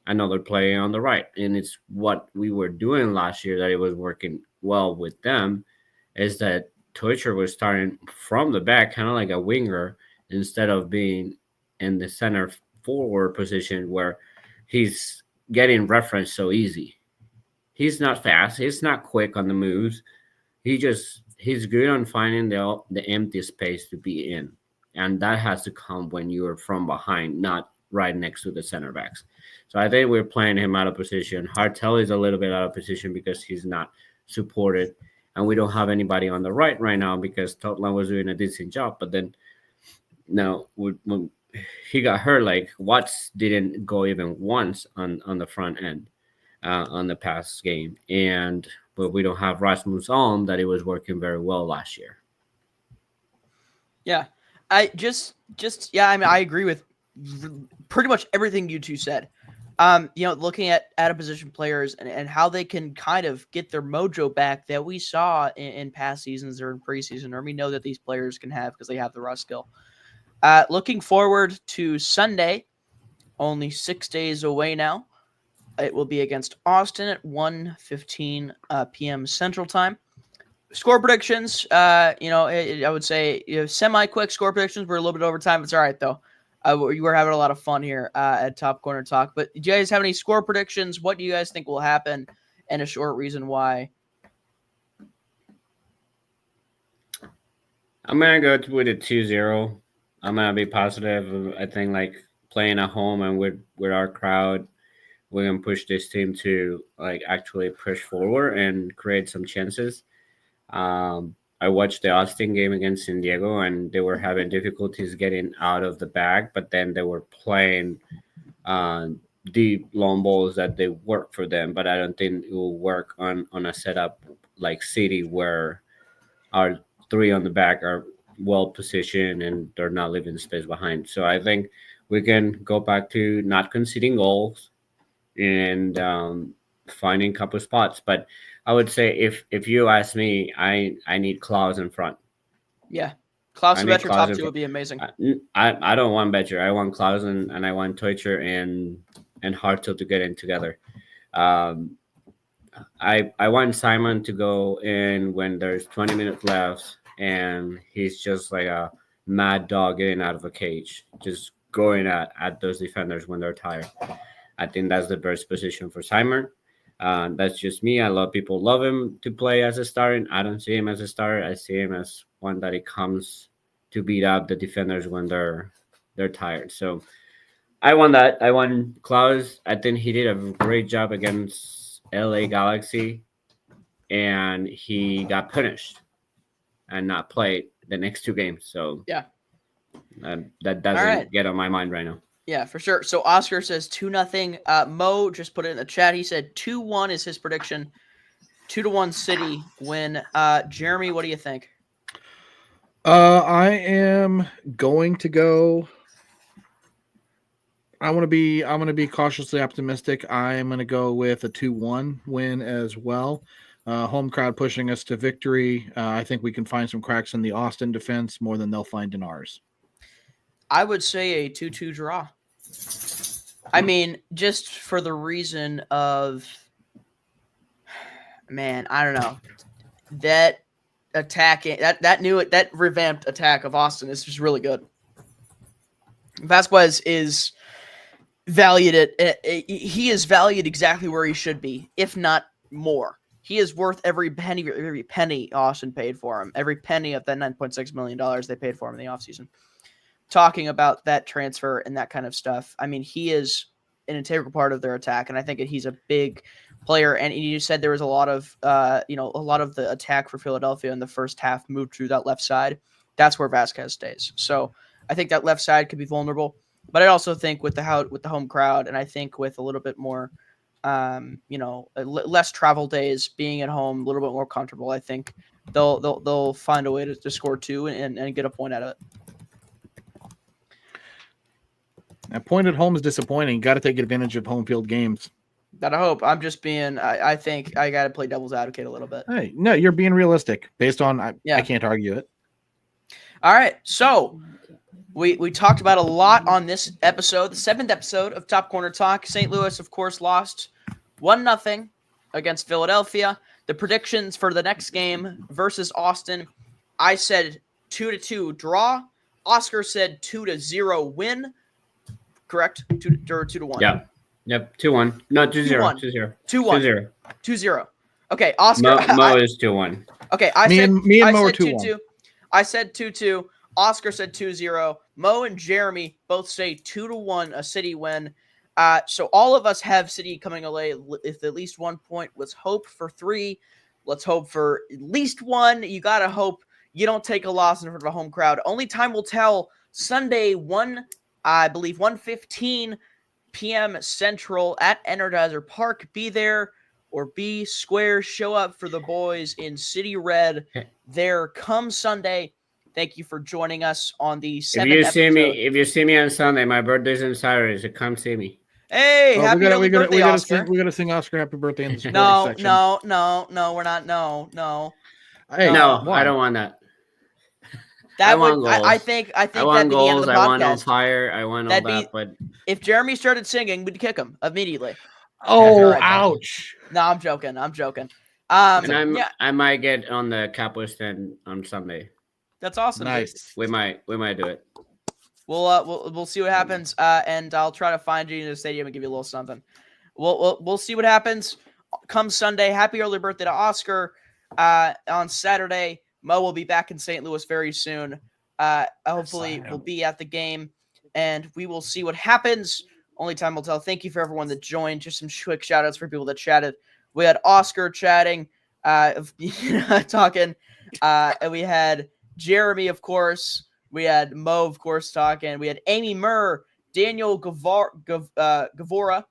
another player on the right. And it's what we were doing last year that it was working well with them, is that Teucher was starting from the back, kind of like a winger, instead of being in the center forward position where he's getting referenced so easy. He's not fast. He's not quick on the moves. He's good on finding the empty space to be in, and that has to come when you're from behind, not right next to the center backs. So I think we're playing him out of position. Hartel is a little bit out of position because he's not supported, and we don't have anybody on the right now because Totland was doing a decent job. But then now when he got hurt, like Watts didn't go even once on the front end on the past game, but we don't have Rasmus on that it was working very well last year. Yeah. I just yeah, I mean I agree with pretty much everything you two said. Looking at out-of-position players and how they can kind of get their mojo back that we saw in past seasons or in preseason, or we know that these players can have because they have the raw skill. Looking forward to Sunday, only 6 days away now. It will be against Austin at 1:15 p.m. Central Time. Score predictions, I would say semi-quick score predictions. We're a little bit over time. It's all right, though. We're having a lot of fun here at Top Corner Talk. But do you guys have any score predictions? What do you guys think will happen? And a short reason why? I'm going to go with a 2-0. I'm going to be positive. I think, like, playing at home and with our crowd, we're going to push this team to, like, actually push forward and create some chances. I watched the Austin game against San Diego, and they were having difficulties getting out of the bag, but then they were playing deep long balls that they work for them. But I don't think it will work on a setup like City, where our three on the back are well positioned and they're not leaving space behind. So I think we can go back to not conceding goals and finding a couple spots. But I would say if you ask me, I need Klaus in front. Yeah. Klaus and Betcher top two would be amazing. I don't want Betcher. I want Klaus and I want Teucher and Hartel to get in together. I want Simon to go in when there's 20 minutes left and he's just like a mad dog getting out of a cage, just going at those defenders when they're tired. I think that's the best position for Simon. That's just me. A lot of people love him to play as a starter. I don't see him as a starter. I see him as one that he comes to beat up the defenders when they're tired. So I want that. I want Klaus. I think he did a great job against LA Galaxy, and he got punished and not played the next two games. So yeah, that doesn't get on my mind right now. Yeah, for sure. So Oscar says 2-0. Mo just put it in the chat. He said 2-1 is his prediction. 2-1 City win. Jeremy, what do you think? I am going to go. I'm going to be cautiously optimistic. I'm going to go with a 2-1 win as well. Home crowd pushing us to victory. I think we can find some cracks in the Austin defense more than they'll find in ours. I would say a 2-2 draw. I mean, just for the reason of, man, I don't know. That attacking, that revamped attack of Austin is just really good. Vasquez is valued he is valued exactly where he should be, if not more. He is worth every penny Austin paid for him, every penny of that $9.6 million they paid for him in the offseason. Talking about that transfer and that kind of stuff, I mean, he is an integral part of their attack, and I think he's a big player. And you said there was a lot of the attack for Philadelphia in the first half moved through that left side. That's where Vasquez stays. So I think that left side could be vulnerable, but I also think with the home crowd, and I think with a little bit more, less travel days, being at home, a little bit more comfortable, I think they'll find a way to score two and get a point out of it. A point at home is disappointing. Got to take advantage of home field games. That I hope. I'm just being. I think I got to play devil's advocate a little bit. Hey, no, you're being realistic. Based on, I can't argue it. All right, so we talked about a lot on this episode, the 7th episode of Top Corner Talk. St. Louis, of course, lost 1-0 against Philadelphia. The predictions for the next game versus Austin, I said 2-2 draw. Oscar said 2-0 win. Correct? 2-1. Yeah. Yep. 2-1. No, 2-0. 2-1. 2-0. Okay, Oscar. Mo is 2-1. Okay, me and Mo are 2-1. I said 2-2. Oscar said 2-0. Mo and Jeremy both say 2-1 a City win. So all of us have City coming away with at least 1 point. Let's hope for 3. Let's hope for at least 1. You gotta hope you don't take a loss in front of a home crowd. Only time will tell. Sunday, 1:15 p.m. Central at Energizer Park. Be there or be square. Show up for the boys in City Red there come Sunday. Thank you for joining us on the 7th episode. If you see me on Sunday, my birthday's on Saturday, so come see me. Hey, Oh, happy early birthday, Oscar. We gotta sing Oscar happy birthday in the supporting No, section. no, we're not. No. Hey, No, why? I don't want that. That want would I goals. think I that'd want be the end of goals. the I want on podcast. fire. I want all That'd be- that. But If Jeremy started singing, we'd kick him immediately. Oh, All right, ouch! No, I'm joking. and Yeah, I might get on the Capo stand on Sunday. that's awesome. Nice. We might do it. We'll see what happens. And I'll try to find you in the stadium and give you a little something. We'll see what happens. Come Sunday, happy early birthday to Oscar. On Saturday, Mo will be back in St. Louis very soon. Hopefully, we'll be at the game, and we will see what happens. Only time will tell. Thank you for everyone that joined. Just some quick shout outs for people that chatted. We had Oscar chatting, talking, and we had Jeremy, of course. We had Mo, of course, talking. We had Amy Murr, Daniel Gavora.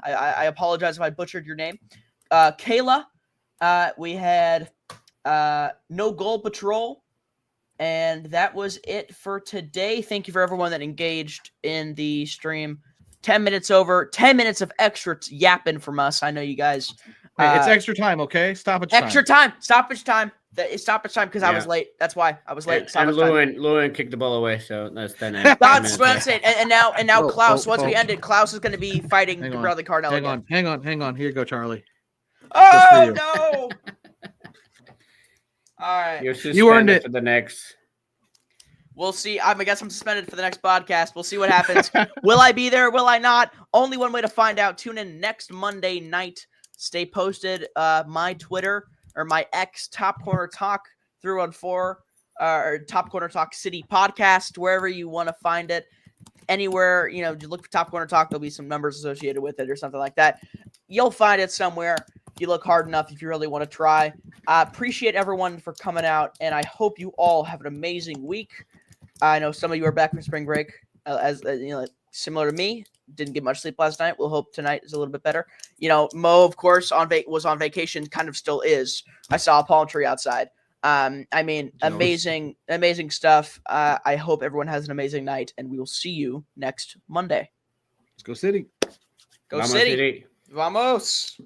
I apologize if I butchered your name. Kayla. We had No Goal Patrol. And that was it for today. Thank you for everyone that engaged in the stream. 10 minutes over. 10 minutes of extra yapping from us. I know you guys. Hey, it's extra time, okay? Stoppage time. Extra time. Stoppage time. It's stoppage time because I was late. That's why I was late. And Lewin kicked the ball away, so that's 10 minutes. That's what I'm saying. And now Klaus. Once we oh. end it, Klaus is going to be fighting Bradley Cardell again. Hang on. Here you go, Charlie. Oh no! All right. You earned it for the next. We'll see. I guess I'm suspended for the next podcast. We'll see what happens. Will I be there? Will I not? Only one way to find out. Tune in next Monday night. Stay posted. My Twitter or my X, Top Corner Talk 314, or Top Corner Talk City Podcast, wherever you want to find it. Anywhere, you look for Top Corner Talk, there'll be some numbers associated with it or something like that. You'll find it somewhere. You look hard enough if you really want to try. Appreciate everyone for coming out, and I hope you all have an amazing week. I know some of you are back from spring break, similar to me. Didn't get much sleep last night. We'll hope tonight is a little bit better. Mo, of course, was on vacation, kind of still is. I saw a palm tree outside. Amazing stuff. I hope everyone has an amazing night, and we will see you next Monday. Let's go City. Go City. Vamos.